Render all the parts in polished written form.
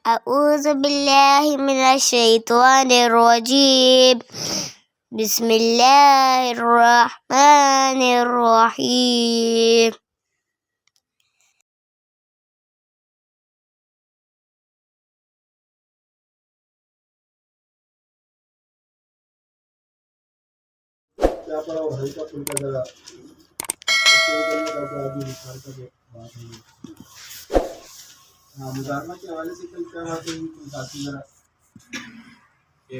अऊज़ु बिल्लाहि मिनश शैतानिर रजीम। बिस्मिल्लाहिर रहमानिर रहीम। क्या पड़ा वो हल्का फुल्का जरा हाँ, मुजारमा के हवाले से कल क्या बात हुई थी साथी जरा कि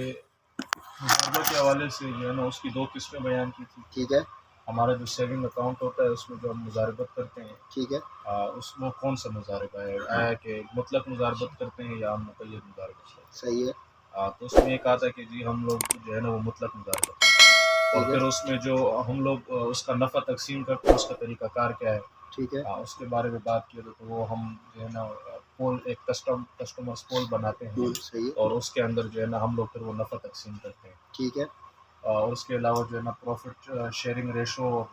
मुजारमा के हवाले से जो है ना उसकी दो किस्में बयान की थी। ठीक है, हमारा जो सेविंग अकाउंट होता है उसमें जो हम मुजारबत करते हैं, ठीक है, उसमें कौन सा मुजारबा है, आया कि मुतलक मुजारबत करते हैं या हम मुक़य्यद मुजारबत करते हैं। सही है, तो उसमें एक आता है कि जी हम लोग जो है ना वो मुतलक मुजारबत करते हैं, और ठीक फिर है, उसमें जो हम लोग उसका नफ़ा तकसीम करते हैं उसका तरीक़ाकार क्या है, ठीक है, उसके बारे में बात की तो वो हम जो है ना पोल एक कस्टमर्स पोल बनाते हैं सही है, और उसके अंदर जो है ना हम लोग फिर वो नफ़ा तकसीम करते हैं। ठीक है, और उसके अलावा जो है ना प्रॉफिट शेयरिंग रेशो और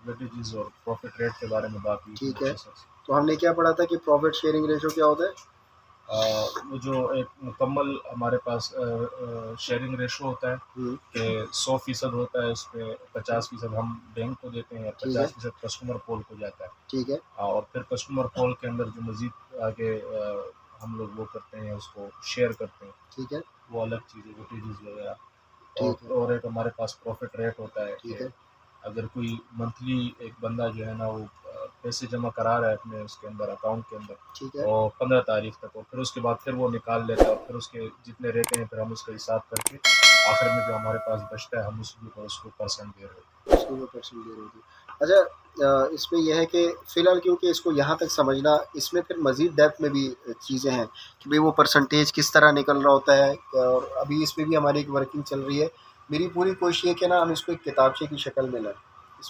वेटेजेस और प्रॉफिट रेट के बारे में बात हुई थी ठीक है। मुख्तसर से। तो हमने क्या पढ़ा था कि प्रॉफिट शेयरिंग रेशो क्या होता है? वो जो एक मुकम्मल हमारे पास शेयरिंग रेशो होता है कि 100% होता है, उसमें 50% हम बैंक को देते हैं और ठीक है, 50% कस्टमर पोल को जाता है। ठीक है, और फिर कस्टमर पोल के अंदर जो मज़ीद आगे हम लोग वो करते हैं उसको शेयर करते हैं, ठीक है, वो अलग चीज़ है, वेटेजेस वगैरह। ठीक है, और एक हमारे पास प्रॉफिट रेट होता है ठीक कि है, अगर कोई मंथली एक बंदा जो है ना वो पैसे जमा करा रहा है अपने उसके अंदर अकाउंट के अंदर, ठीक है, और 15 तारीख तक, और फिर उसके बाद फिर वो निकाल लेता है और फिर उसके जितने रहते हैं फिर हम उसका हिसाब करके आखिर में जो हमारे पास बचता है हम उसके ऊपर उसको परसेंट दे रहे होते उसको वो परसेंट दे रहे थे। अच्छा, इसमें यह है कि फ़िलहाल क्योंकि इसको यहाँ तक समझना, इसमें फिर मज़ीद डेप्थ में भी चीज़ें हैं कि भाई वो परसेंटेज किस तरह निकल रहा होता है, और अभी इसमें भी हमारी एक वर्किंग चल रही है। मेरी पूरी कोशिश है कि ना हम इसको एक किताबचे की शक्ल में लाएँ। इस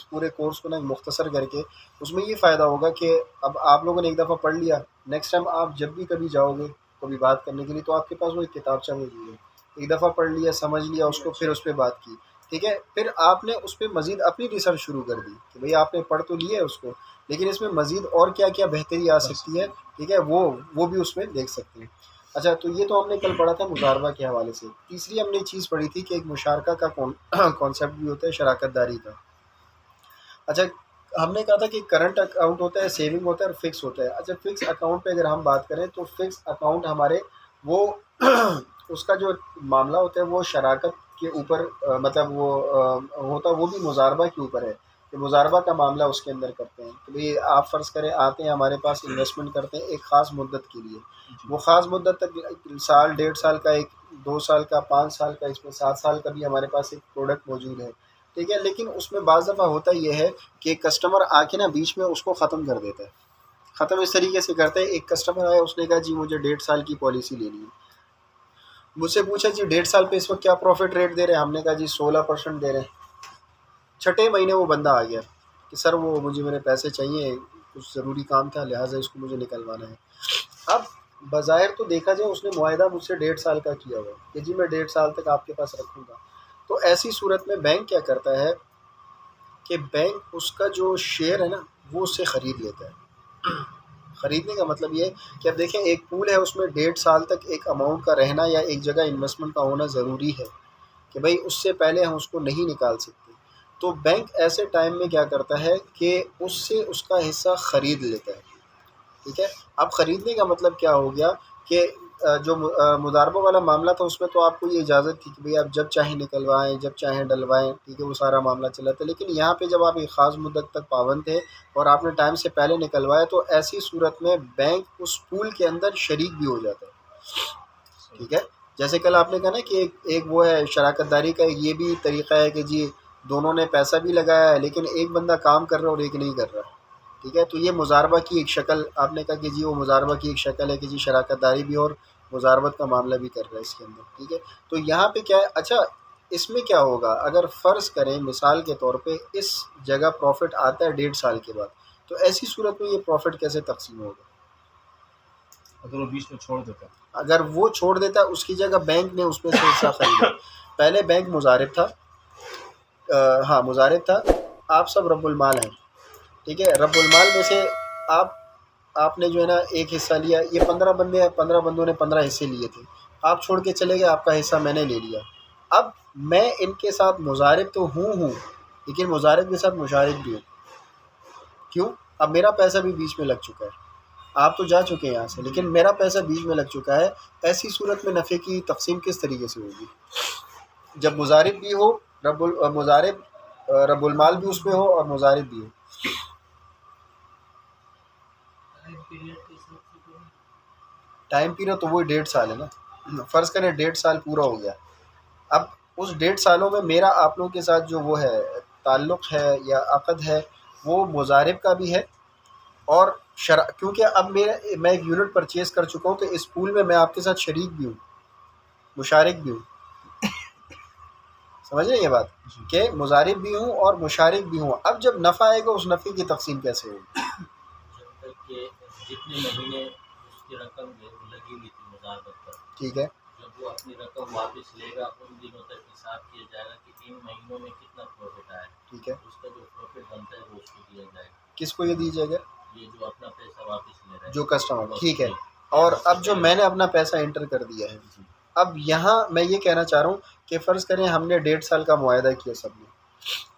पूरे कोर्स को ना मुख्तसर करके उसमें ये फ़ायदा होगा कि अब आप लोगों ने एक दफ़ा पढ़ लिया, नेक्स्ट टाइम आप जब भी कभी जाओगे, कभी बात करने के लिए, तो आपके पास वो एक किताबचा मौजूद है। एक दफ़ा पढ़ लिया, समझ लिया उसको, फिर उस पे बात की। ठीक है, फिर आपने उस पे मज़ीद अपनी रिसर्च शुरू कर दी कि भई आपने पढ़ तो लिया है उसको, लेकिन इसमें मज़ीद और क्या-क्या बेहतरी आ सकती है, ठीक है? वो भी उसमें देख सकते हैं। अच्छा, तो ये तो हमने कल पढ़ा था मुज़ारबा के हवाले से। तीसरी हमने चीज़ पढ़ी थी कि एक मुशारका का कॉन्सेप्ट भी होता है, शराकतदारी का। अच्छा, हमने कहा था कि करंट अकाउंट होता है, सेविंग होता है और फिक्स होता है। अच्छा, फिक्स अकाउंट पे अगर हम बात करें तो फिक्स अकाउंट हमारे वो उसका जो मामला होता है वो शराकत के ऊपर, मतलब वो होता वो भी मुज़ारबा के ऊपर है कि मुज़ारबा का मामला उसके अंदर करते हैं कि भई आप फ़र्ज़ करें आते हैं हमारे पास, इन्वेस्टमेंट करते हैं एक ख़ास मुद्दत के लिए। वो ख़ास मुद्दत तक साल, डेढ़ साल का, 1 2 साल का, 5 साल का, इसमें 7 साल का भी हमारे पास एक प्रोडक्ट मौजूद है। ठीक है, लेकिन उसमें बाज़ दफ़ा होता ये है कि कस्टमर आके ना बीच में उसको ख़त्म कर देता है। ख़त्म इस तरीके से करते हैं, एक कस्टमर आया, उसने कहा जी मुझे 1.5 साल की पॉलिसी लेनी है। मुझसे पूछा जी 1.5 साल पे इस वक्त क्या प्रॉफिट रेट दे रहे हैं? हमने कहा जी 16% दे रहे हैं। छठे महीने वो बंदा आ गया कि सर वो मुझे मेरे पैसे चाहिए, कुछ ज़रूरी काम था लिहाजा इसको मुझे निकलवाना है। अब बज़ाहिर तो देखा जाए उसने मुआहदा मुझसे 1.5 साल का किया हुआ है कि जी मैं 1.5 साल तक आपके पास रखूँगा। तो ऐसी सूरत में बैंक क्या करता है कि बैंक उसका जो शेयर है ना वो उससे ख़रीद लेता है। ख़रीदने का मतलब ये है कि अब देखें एक पूल है, उसमें 1.5 साल तक एक अमाउंट का रहना या एक जगह इन्वेस्टमेंट का होना ज़रूरी है कि भाई उससे पहले हम उसको नहीं निकाल सकते। तो बैंक ऐसे टाइम में क्या करता है कि उससे उसका हिस्सा ख़रीद लेता है। ठीक है, अब ख़रीदने का मतलब क्या हो गया कि जो मुदारबा वाला मामला था उसमें तो आपको ये इजाज़त थी कि भई आप जब चाहें निकलवाएँ, जब चाहें डलवाएँ, ठीक है, वो सारा मामला चला था। लेकिन यहाँ पे जब आप एक ख़ास मुद्दत तक पाबंद थे और आपने टाइम से पहले निकलवाया, तो ऐसी सूरत में बैंक उस पूल के अंदर शरीक भी हो जाता है। हैं। ठीक है, जैसे कल आपने कहा ना कि एक वो है शराकतदारी का, ये भी तरीक़ा है कि जी दोनों ने पैसा भी लगाया है लेकिन एक बंदा काम कर रहा है और एक नहीं कर रहा है। ठीक है, तो ये मुज़ारबा की एक शक्ल आपने कहा कि जी वो मुज़ारबा की एक शक्ल है कि जी शराकतदारी भी और मुज़ारबत का मामला भी कर रहा है इसके अंदर। ठीक है, तो यहाँ पे क्या है, अच्छा इसमें क्या होगा अगर फ़र्ज़ करें मिसाल के तौर पे इस जगह प्रॉफ़िट आता है 1.5 साल के बाद, तो ऐसी सूरत में ये प्रॉफ़िट कैसे तक़सीम होगा? अगर वो बीच में छोड़ देता है अगर वो छोड़ देता है, उसकी जगह बैंक ने उसमें से हिस्सा ख़रीदा। पहले बैंक मुज़ारिब था, हाँ मुज़ारिब था, आप सब रब्बुल माल हैं। ठीक है, रब्बुल माल में से आप आपने जो है ना एक हिस्सा लिया, ये 15 बंदे हैं, 15 बंदों ने 15 हिस्से लिए थे, आप छोड़ के चले गए, आपका हिस्सा मैंने ले लिया। अब मैं इनके साथ मुजारिब तो हूँ, लेकिन मुजारिब के साथ मुशारिक भी हूँ। क्यों? अब मेरा पैसा भी बीच में लग चुका है, आप तो जा चुके हैं यहाँ से, लेकिन मेरा पैसा बीच में लग चुका है। ऐसी सूरत में नफ़े की तकसीम किस तरीके से होगी? जब मुजारिब भी हो, रब्बुल माल भी उसमें हो और मुजारिब भी हो। टाइम पीरियड तो वही 1.5 साल है ना। फ़र्ज़ करें 1.5 साल पूरा हो गया, अब उस 1.5 सालों में मेरा आप लोगों के साथ जो वो है ताल्लुक़ है या अक़द है, वो मुजारिब का भी है और क्योंकि अब मैं एक यूनिट परचेज़ कर चुका हूँ, तो इस पूल में मैं आपके साथ शरीक भी हूँ, मुशारिक भी हूँ। समझ रहे हैं ये बात कि मुजारिब भी हूँ और मुशारिक भी हूँ। अब जब नफ़ा आएगा, उस नफ़े की तकसीम कैसे होगी? जब तक कि जितने महीने उसकी रकम जो है वो लगी हुई थी मुजारबत पर, ठीक है, जब वो अपनी रकम वापस लेगा उन दिनों तक हिसाब किया जाएगा कि इन महीनों में कितना प्रॉफिट आया, ठीक है। उसका जो प्रॉफिट बनता है वो उसको दिया जाएगा। किसको ये दी जाएगा? ये जो अपना पैसा वापस ले रहा है, जो कस्टमर, ठीक है। और अब जो मैंने अपना पैसा एंटर कर दिया है, अब यहाँ मैं ये कहना चाह रहा हूँ कि फ़र्ज़ करें हमने 1.5 साल का मुआहदा किया सबने,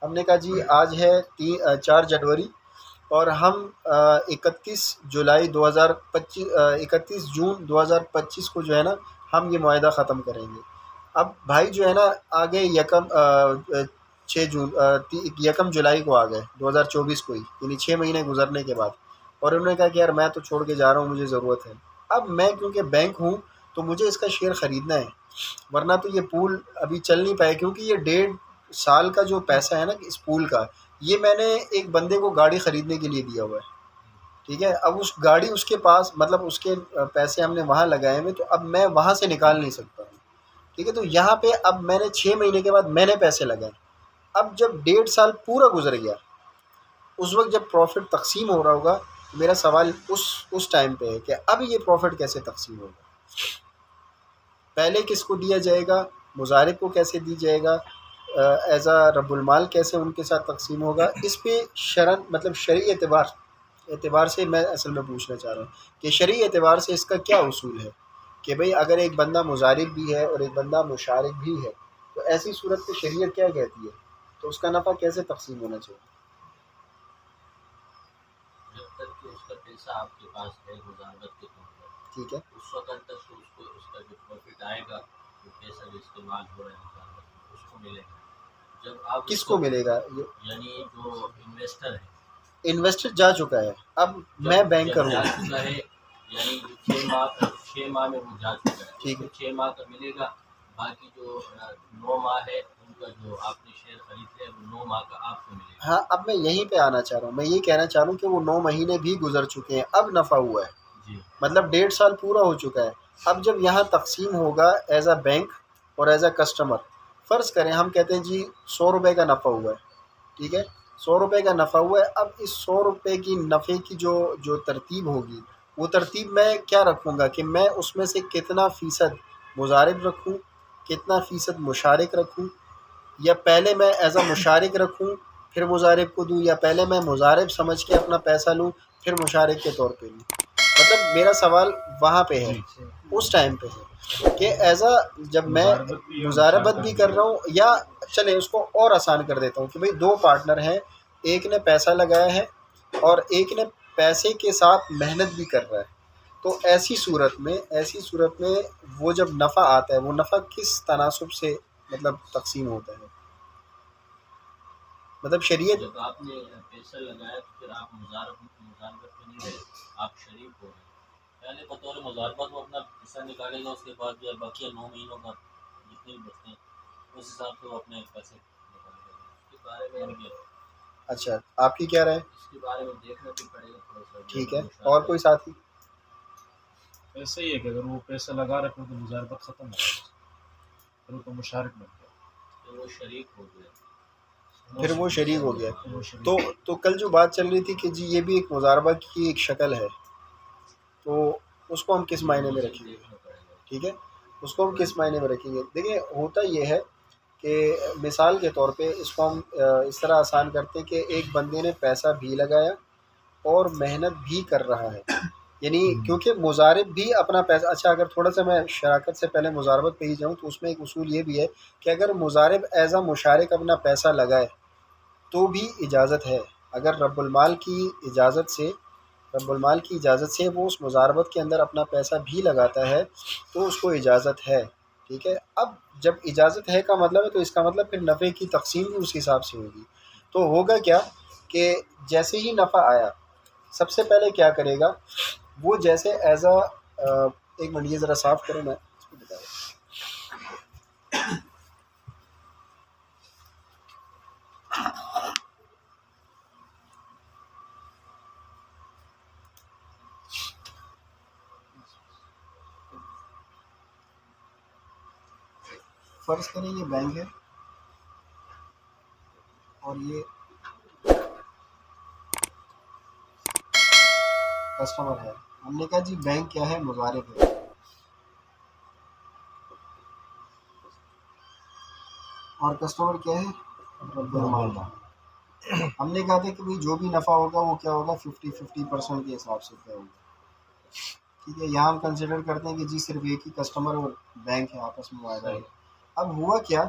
हमने कहा जी आज है 4 जनवरी और हम 31 जुलाई 2025 31 जून 2025 को जो है ना हम ये मुआहदा ख़त्म करेंगे। अब भाई जो है ना आगे यकम 6 जून यकम जुलाई को आ गए 2024 को ही, यानी 6 महीने गुजरने के बाद, और उन्होंने कहा कि यार मैं तो छोड़ के जा रहा हूँ, मुझे ज़रूरत है। अब मैं क्योंकि बैंक हूँ तो मुझे इसका शेयर ख़रीदना है, वरना तो ये पूल अभी चल नहीं पाए, क्योंकि ये 1.5 साल का जो पैसा है ना इस पूल का, ये मैंने एक बंदे को गाड़ी ख़रीदने के लिए दिया हुआ है, ठीक है। अब उस गाड़ी उसके पास, मतलब उसके पैसे हमने वहाँ लगाए हुए, तो अब मैं वहाँ से निकाल नहीं सकता हूँ, ठीक है। तो यहाँ पे अब मैंने 6 महीने के बाद मैंने पैसे लगाए, अब जब 1.5 साल पूरा गुजर गया, उस वक्त जब प्रॉफिट तकसीम हो रहा होगा, तो मेरा सवाल उस टाइम पे है कि अब ये प्रॉफिट कैसे तकसीम होगा? पहले किसको दिया जाएगा? मुजारिब को कैसे दी जाएगा? एज़ आ रब्बुल माल कैसे उनके साथ तकसीम होगा? इस पे शरन, मतलब शरई एतबार से मैं असल में पूछना चाह रहा हूँ कि शरई एतबार से इसका क्या उसूल है कि भाई अगर एक बंदा मुजारिब भी है और एक बंदा मुशारिक भी है, तो ऐसी सूरत पे शरीयत क्या कहती है, तो उसका नफ़ा कैसे तकसीम होना चाहिए? जब तक कि उसका पैसा आपके पास है मुजारबत के तौर पर, ठीक है, उस वक्त तक तो उसको उसका जो प्रॉफिट आएगा वो पैसा जो इस्तेमाल हो रहा है मुजारबत में उसको मिलेगा। जब आप किसको मिलेगा? ये यानी जो इन्वेस्टर है, इन्वेस्टर जा चुका है, अब मैं बैंकर जा हूँ, चुका है, यानी 6 माह में वो जा चुका है, ठीक है। उसको 6 माह का मिलेगा। बाकी जो 9 माह है उनका जो आपने शेयर खरीद लिया वो 9 माह का आपको मिलेगा। हाँ, अब मैं यहीं पे आना चाह रहा हूँ, मैं ये कहना चाह रहा हूँ कि वो 9 महीने भी गुजर चुके हैं, अब नफ़ा हुआ है जी, मतलब 1.5 साल पूरा हो चुका है। अब जब यहाँ तकसीम होगा एज़ अ बैंक और एज़ अ कस्टमर, फ़र्ज़ करें हम कहते हैं जी 100 रुपये का नफ़ा हुआ है, ठीक है, 100 रुपये का नफ़ा हुआ है। अब इस 100 रुपये की नफ़े की जो तरतीब होगी, वो तरतीब मैं क्या रखूँगा कि मैं उसमें से कितना फ़ीसद मुजारिब रखूँ, कितना फ़ीसद मुशारिक रखूँ, या पहले मैं एज़ अ मुशारिक रखूँ फिर मुजारिब को दूँ, या पहले मैं मुजारिब समझ के अपना पैसा लूँ फिर मुशारिक के तौर पे लूँ? मतलब मेरा सवाल वहाँ पे है, उस टाइम पे है कि एज़ अ जब मैं मुजारबत भी कर रहा हूँ, या चले उसको और आसान कर देता हूँ कि भाई 2 पार्टनर हैं, एक ने पैसा लगाया है और एक ने पैसे के साथ मेहनत भी कर रहा है, तो ऐसी सूरत में वो जब नफ़ा आता है, वो नफ़ा किस तनासुब से मतलब तकसीम होता है? मतलब शरीयत जब आपने पैसा लगाया तो फिर आप मुजारबत में नहीं रहे, आप शरीक हो गए। पहले बतौर मुजारबत वो अपना पैसा निकालेगा, उसके बाद जो है बाकी 9 महीनों का जितने भी बचते हैं उस हिसाब से वो अपने पैसे निकालेगा। इसके बारे में यानी कि अच्छा, आपकी क्या राय है? इसके बारे में देखना भी पड़ेगा थोड़ा सा। ठीक है, और कोई साथी? ऐसे ही है कि अगर वो पैसा लगा रखे तो मुजारबत ख़त्म हो गई, फिर वो तो मुशारिक बन गया, तो वो शरीक हो गया, फिर वो शरीक हो गया। वो शरीक तो कल जो बात चल रही थी कि जी ये भी एक मुजारबा की एक शक्ल है, तो उसको हम किस मायने में रखेंगे? देखना पड़ेगा। ठीक है, उसको हम किस मायने में रखेंगे? देखिए होता ये है कि मिसाल के तौर पे इसको हम इस तरह आसान करते हैं कि एक बंदे ने पैसा भी लगाया और मेहनत भी कर रहा है। यानी क्योंकि मुजारिब भी अपना पैसा, अच्छा अगर थोड़ा सा मैं शराकत से पहले मुजारबत पे ही जाऊँ तो उसमें एक उसूल ये भी है कि अगर मुजारिब एज़ आ मुशारिक अपना पैसा लगाए तो भी इजाज़त है। अगर रब्बुल माल की इजाज़त से वो उस मुजारबत के अंदर अपना पैसा भी लगाता है तो उसको इजाज़त है। ठीक है, अब जब इजाज़त है का मतलब है तो इसका मतलब फिर नफ़े की तक़सीम भी उस हिसाब से होगी। तो होगा क्या कि जैसे ही नफ़ा आया सबसे पहले क्या करेगा वो, जैसे एज़ आ एक मिनट ये ज़रा साफ़ करूँ मैं इसको बता दूँ। फ़र्ज़ करें ये बैंक है और ये कस्टमर है। हमने कहा जी बैंक क्या है, मुज़ारिब है, और कस्टमर क्या है, रब्बुल माल है। हमने कहा था कि भाई जो भी नफ़ा होगा वो क्या होगा, 50-50% के हिसाब से क्या होगा। ठीक है, यहाँ हम कंसिडर करते हैं कि जी सिर्फ एक ही कस्टमर और बैंक है, आपस में वायदा है। अब हुआ क्या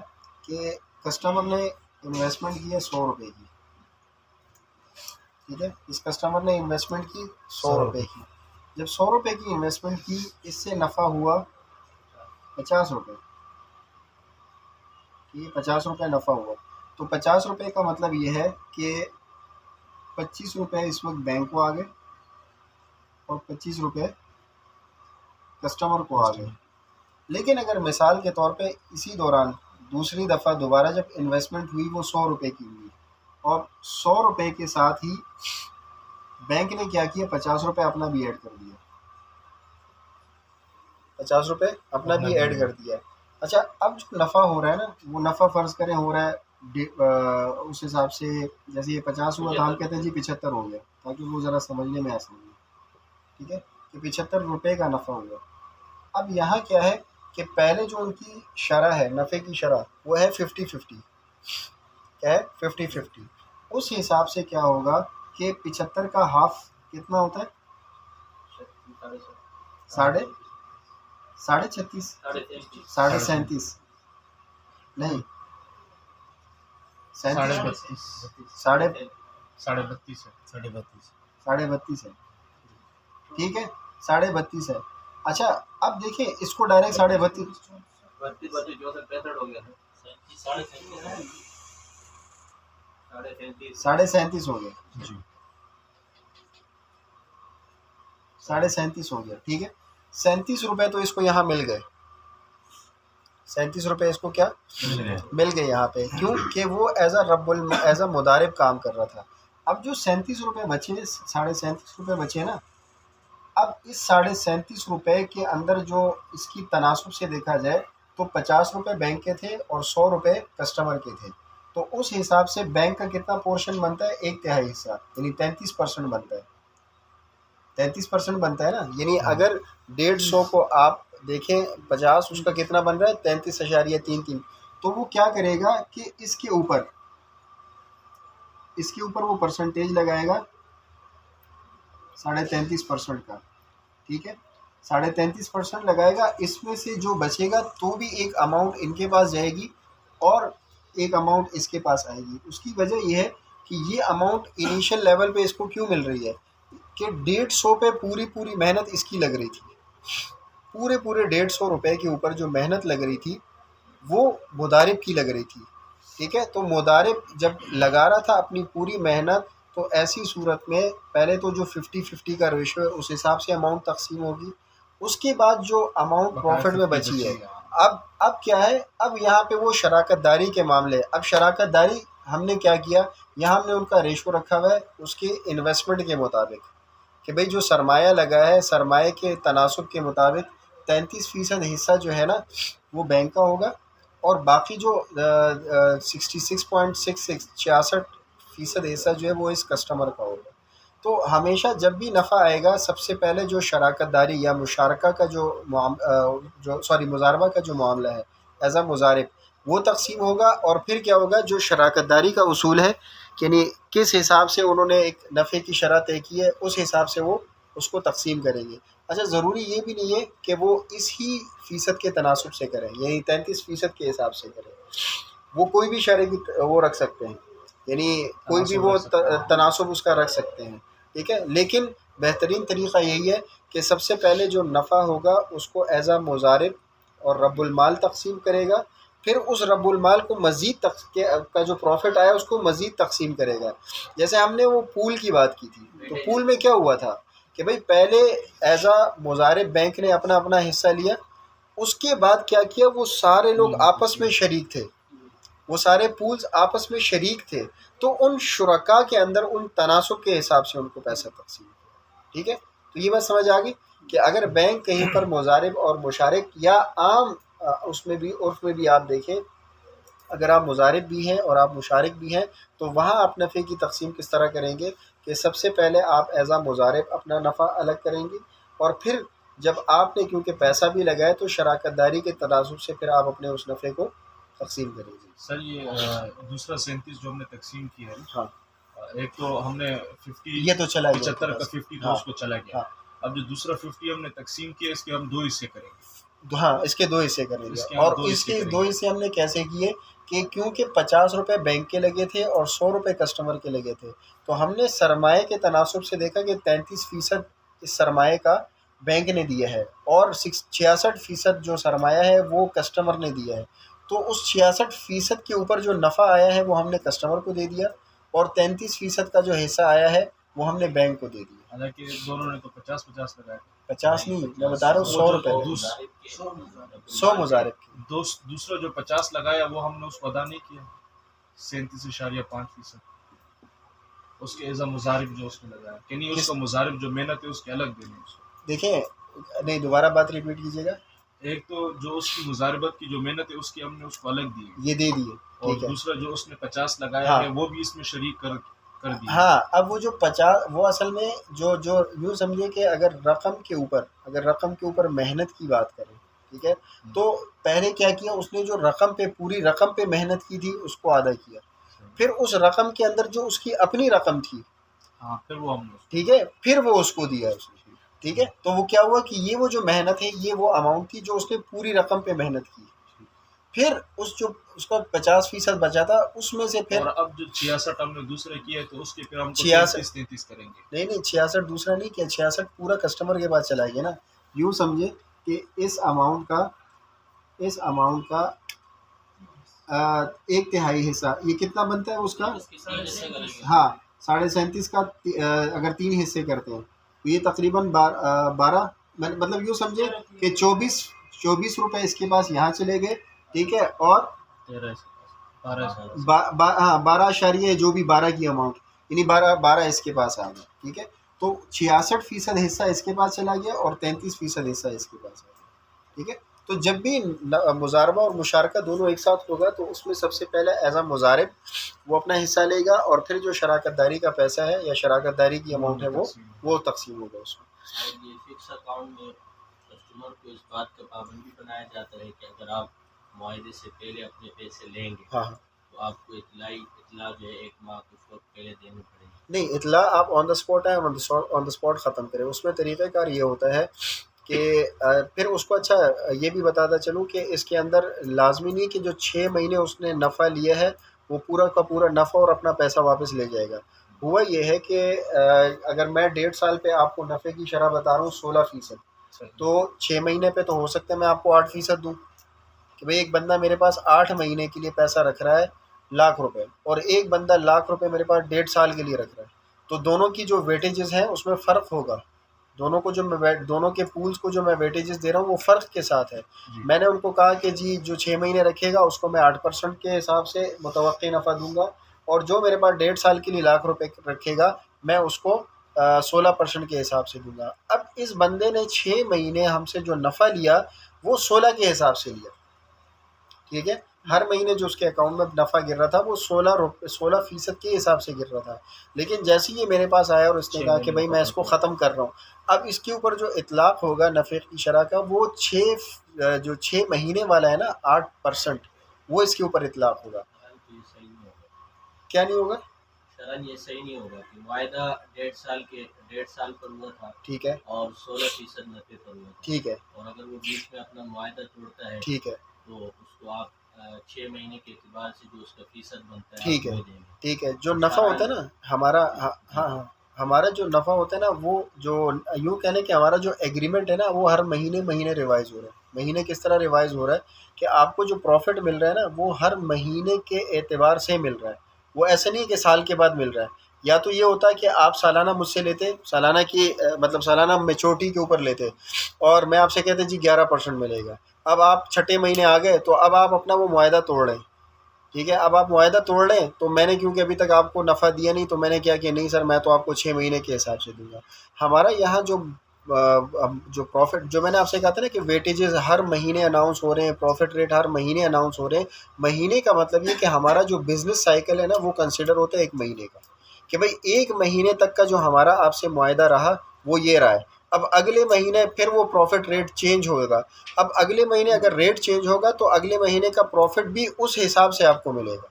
कि कस्टमर ने इन्वेस्टमेंट की है 100 रुपये की। ठीक है, इस कस्टमर ने इन्वेस्टमेंट की 100 रुपये की। जब 100 रुपये की इन्वेस्टमेंट की, इससे नफ़ा हुआ 50 रुपये। ठीक है, 50 रुपये नफ़ा हुआ। तो 50 रुपये का मतलब ये है कि 25 रुपये इस वक्त बैंक को आ गए और 25 रुपये कस्टमर को आ गए। लेकिन अगर मिसाल के तौर पे इसी दौरान दूसरी दफ़ा दोबारा जब इन्वेस्टमेंट हुई वो 100 रुपये की हुई और 100 रुपये के साथ ही बैंक ने क्या किया, 50 रुपये अपना भी ऐड कर दिया। 50 रुपये अपना भी ऐड कर दिया। अच्छा, अब जो नफ़ा हो रहा है ना, वो नफ़ा फ़र्ज़ करें हो रहा है उस हिसाब से, जैसे ये 50 हुआ तो हम कहते हैं जी 75 हो गया, ताकि वो ज़रा समझने में आसानी है। ठीक है, कि 75 रुपये का नफ़ा हुआ। अब यहाँ क्या है कि पहले जो उनकी शरह है, नफ़े की शरह, वो है 50-50। क्या है, 50-50। उस हिसाब से क्या होगा कि 75 का हाफ कितना होता है, साढ़े 36, साढ़े 37 नहीं, 37, साढ़े 32 है। ठीक है, 32 है। अच्छा, अब देखिए इसको डायरेक्ट 32.5 37.5 हो गया, 37.5 हो गया। ठीक है, 37 रुपये तो इसको यहाँ मिल गए। 37 रुपये इसको क्या मिल गए यहाँ पे, क्योंकि वो एज अ मुदारिब काम कर रहा था। अब जो 37 रुपये बचे, 37.5 रुपये बचे ना, अब इस 37.5 रुपये के अंदर जो इसकी तनासुब से देखा जाए तो 50 रुपये बैंक के थे और 100 रुपये कस्टमर के थे। तो उस हिसाब से बैंक का कितना पोर्शन बनता है, 1/3 हिस्सा, यानी 33% बनता है। 33% बनता है ना, यानी अगर 150 को आप देखें 50, उसका कितना बन रहा है, 33.33। तो वो क्या करेगा कि इसके ऊपर वो परसेंटेज लगाएगा 33.5% का। ठीक है, 33.5% लगाएगा, इसमें से जो बचेगा तो भी एक अमाउंट इनके पास जाएगी और एक अमाउंट इसके पास आएगी। उसकी वजह यह है कि ये अमाउंट इनिशियल लेवल पे इसको क्यों मिल रही है कि 150 पे पूरी मेहनत इसकी लग रही थी। पूरे 150 रुपये के ऊपर जो मेहनत लग रही थी वो मुदारिब की लग रही थी। ठीक है, तो मुदारिब जब लगा रहा था अपनी पूरी मेहनत, तो ऐसी सूरत में पहले तो जो 50-50 का रेशो है उस हिसाब से अमाउंट तकसीम होगी। उसके बाद जो अमाउंट प्रॉफिट में बची है, अब क्या है, अब यहाँ पे वो शराकत दारी के मामले। अब शराकत दारी हमने क्या किया, यहाँ हमने उनका रेशो रखा हुआ है उसके इन्वेस्टमेंट के मुताबिक कि भाई जो सरमाया लगा है, सरमाए के तनासुब के मुताबिक 33% हिस्सा जो है ना वो बैंक का होगा और बाकी जो 66.66 हिस्सा जो है वो इस कस्टमर का होगा। तो हमेशा जब भी नफ़ा आएगा सबसे पहले जो शराकत दारी या मुशारका का मुजारबा का जो मामला है एज़ आ मुजारिब, वो तकसीम होगा। और फिर क्या होगा, जो शराकत दारी का उसूल है यानी किस हिसाब से उन्होंने एक नफ़े की शरह तय की है, उस हिसाब से वो उसको तकसीम करेंगे। अच्छा, ज़रूरी ये भी नहीं है कि वो इसी फ़ीसद के तनासुब से करें, यही 33% के हिसाब से करें। वो कोई भी शरह की वो रख सकते हैं, यानी कोई भी तनासुब वो रख सकते हैं। तनासुब उसका रख सकते हैं, ठीक है। लेकिन बेहतरीन तरीक़ा यही है कि सबसे पहले जो नफ़ा होगा उसको एज़ आ मुज़ारिब और रब्बुल माल तक़सीम करेगा, फिर उस रब्बुल माल को मज़ीद का जो प्रॉफ़िट आया उसको मज़ीद तक़सीम करेगा। जैसे हमने वो पूल की बात की थी, तो पूल में क्या हुआ था कि भाई पहले एज़ आ मुज़ारिब बैंक ने अपना अपना हिस्सा लिया, उसके बाद क्या किया, वो सारे लोग आपस में शरीक थे, वो सारे पूल्स आपस में शरीक थे, तो उन शुरका के अंदर उन तनासुब के हिसाब से उनको पैसा तक़सीम किया, ठीक है। तो ये बात समझ आ गई कि अगर बैंक कहीं पर मुज़ारिब और मुशारिक या आम उसमें भी उर्फ़ में भी आप देखें, अगर आप मुज़ारिब भी हैं और आप मुशारिक भी हैं, तो वहाँ आप नफ़े की तक़सीम किस तरह करेंगे कि सबसे पहले आप एज़ आ मुज़ारिब अपना नफ़ा अलग करेंगे, और फिर जब आपने क्योंकि पैसा भी लगाया तो शराकत दारी के तनासुब से फिर आप अपने उस नफ़े को तक़सीम करेंगे। सर ये दूसरा 37 जो हमने तकसीम किया है, हाँ, एक तो हमने 50 ये तो चला गया 75 का बस। 50 था, हाँ, उसको चला गया। हाँ, अब जो दूसरा 50 हमने तकसीम किया, इसके हम 2 हिस्से करेंगे। हाँ, इसके 2 हिस्से करेंगे। इसके हम और 2 हिस्से इसके 2 करेंगे। हिस्से हमने कैसे किए कि क्योंकि 50 रुपये बैंक के लगे थे और 100 रुपये कस्टमर के लगे थे, तो हमने सरमाए के तनासुब से देखा कि 33% इस सरमाए का बैंक ने दिया है और 66% जो सरमाया है वो कस्टमर ने दिया है। तो उस 66% के ऊपर जो नफ़ा आया है वो हमने कस्टमर को दे दिया, और 33% का जो हिस्सा आया है वो हमने बैंक को दे दिया। हालांकि दोनों ने तो 50-50 लगाए। 50 नहीं, मैं बता रहा हूँ 100 रुपये वो लगे। जो 100 मुज़ारिब की। दूसरा जो 50 लगाया वो हमने उसको अदा नहीं किया, 37.5%। उसके एज़ अ मुज़ारिब जो उसने लगाया, कि नहीं उसको मुज़ारिब जो मेहनत है उसके अलग देनी उसको। देखिए, नहीं, दोबारा बात रिपीट कीजिएगा। एक तो जो उसकी मुज़ारिबत की जो मेहनत है उसकी हमने उसको अलग दी, ये दे दिए, और ठीक है। दूसरा जो उसने 50 लगाया हाँ, है वो भी इसमें शरीक कर दिया। हाँ, अब वो जो 50 वो असल में जो जो यूँ समझिए कि अगर रक़म के ऊपर मेहनत की बात करें, ठीक है, तो पहले क्या किया उसने, जो पूरी रक़म पे मेहनत की थी उसको अदा किया, फिर उस रक़म के अंदर जो उसकी अपनी रक़म थी, हाँ, फिर वो हमने ठीक है, फिर वो उसको दिया उसने, ठीक है। तो वो क्या हुआ कि ये वो जो मेहनत है, ये वो अमाउंट थी जो उसने पूरी रक़म पे मेहनत की, फिर उसका 50% बचा था उसमें से फिर। और अब जो 66 हमने दूसरे किए तो उसके फिर हम 33 करेंगे। नहीं, 66 दूसरा नहीं किया, 66 पूरा कस्टमर के पास चला गया ना। यूँ समझे कि इस अमाउंट का 1/3 हिस्सा, ये कितना बनता है उसका? हाँ, 37.5 का अगर 3 हिस्से करते हैं तो ये तकरीबन 12, मतलब यूँ समझे कि 24 रुपये इसके पास यहाँ चले गए, ठीक है, और 12 जो भी 12 की अमाउंट, यानी 12 इसके पास आ गया, ठीक है। तो 66% हिस्सा इसके पास चला गया और 33% हिस्सा इसके पास आ गया, ठीक है। तो जब भी मुज़ारबा और मुशारका दोनों एक साथ होगा तो उसमें सबसे पहले एज़ आ मुज़ारिब वो अपना हिस्सा लेगा, और फिर जो शराकत दारी का पैसा है या शराकत दारी की अमाउंट है वो तकसीम होगा उसमें। ये फिक्स अकाउंट में कस्टमर को इस बात का पाबंदी बनाया जाता है कि अगर आप मुआहदे से पहले अपने पैसे लेंगे, हाँ, तो आपको इतला जो है 1 माह कुछ वक्त पहले देनी पड़ेगी। नहीं, इतला आप ऑन द स्पॉट है, ऑन द स्पॉट ख़त्म करें। उसमें तरीक़ाकार ये होता है कि फिर उसको, अच्छा ये भी बताता चलूँ कि इसके अंदर लाजमी नहीं कि जो 6 महीने उसने नफ़ा लिया है वो पूरा का पूरा नफ़ा और अपना पैसा वापस ले जाएगा। हुआ ये है कि अगर मैं 1.5 साल पे आपको नफ़े की शरह बता रहा हूँ 16%, तो 6 महीने पे तो हो सकता है मैं आपको 8% दूँ, कि भाई एक बंदा मेरे पास 8 महीने के लिए पैसा रख रहा है ₹1,00,000, और एक बंदा ₹1,00,000 मेरे पास 1.5 साल के लिए रख रहा है, तो दोनों की जो वेटेजेस हैं उसमें फ़र्क होगा। दोनों के पूल्स को जो मैं वेटेजेस दे रहा हूँ वो फ़र्क के साथ है। मैंने उनको कहा कि जी जो 6 महीने रखेगा उसको मैं 8% के हिसाब से मुतवक्की नफ़ा दूंगा, और जो मेरे पास 1.5 साल के लिए ₹1,00,000 रखेगा मैं उसको 16% के हिसाब से दूंगा। अब इस बंदे ने 6 महीने हमसे जो नफ़ा लिया वो 16 के हिसाब से लिया, ठीक है। हर महीने जो उसके अकाउंट में नफ़ा गिर रहा था वो 16% के हिसाब से गिर रहा था। लेकिन जैसे ही ये मेरे पास आया और इसने कहा कि भाई मैं इसको ख़त्म कर रहा हूँ, अब इसके ऊपर जो इतलाक़ होगा नफ़े की शरह का वो 6 महीने वाला है ना 8%, वो इसके ऊपर इतलाक़ होगा। क्या नहीं होगा? करन ये सही नहीं होगा कि मुआहदा 1.5 साल पर हुआ था ठीक है, और 16% नफे पर हुआ था, ठीक है, और अगर वो बीच में अपना मुआहदा तोड़ता है ठीक है, तो उसको आप 6 महीने के एतबार से जो उसका फीसद बनता है ठीक आप है, वो देंगे। ठीक है। जो तो नफ़ा होता है सालाना ना हमारा, जी हाँ जी हाँ हाँ, हमारा जो नफ़ा होता है ना, वो जो यूँ कह लें कि हमारा जो एग्रीमेंट है ना, वो हर महीने महीने रिवाइज़ हो रहा है। महीने किस तरह रिवाइज़ हो रहा है कि आपको जो प्रॉफ़िट मिल रहा है ना, वो हर महीने के एतबार से मिल रहा है। वो ऐसा नहीं है कि साल के बाद मिल रहा है। या तो ये होता है कि आप सालाना मुझसे लेते, सालाना की मतलब सालाना मैच्योरिटी के ऊपर लेते और मैं आपसे कहते जी 11% मिलेगा। अब आप छठे महीने आ गए तो अब आप अपना वो मुआहदा तोड़ रहे हैं। ठीक है, अब आप मुआहदा तोड़ लें तो मैंने क्योंकि अभी तक आपको नफ़ा दिया नहीं, तो मैंने क्या किया, नहीं सर मैं तो आपको 6 महीने के हिसाब से दूंगा। हमारा यहाँ जो प्रॉफिट, जो मैंने आपसे कहा था ना कि वेटेजेस हर महीने अनाउंस हो रहे हैं, प्रॉफिट रेट हर महीने अनाउंस हो रहे हैं। महीने का मतलब ये कि हमारा जो बिजनेस साइकिल है ना, वो कंसिडर होता है 1 महीने का, कि भाई 1 महीने तक का जो हमारा आपसे मुआहदा रहा वो ये रहा है। अब अगले महीने फिर वो प्रॉफिट रेट चेंज होगा। अब अगले महीने अगर रेट चेंज होगा तो अगले महीने का प्रॉफिट भी उस हिसाब से आपको मिलेगा।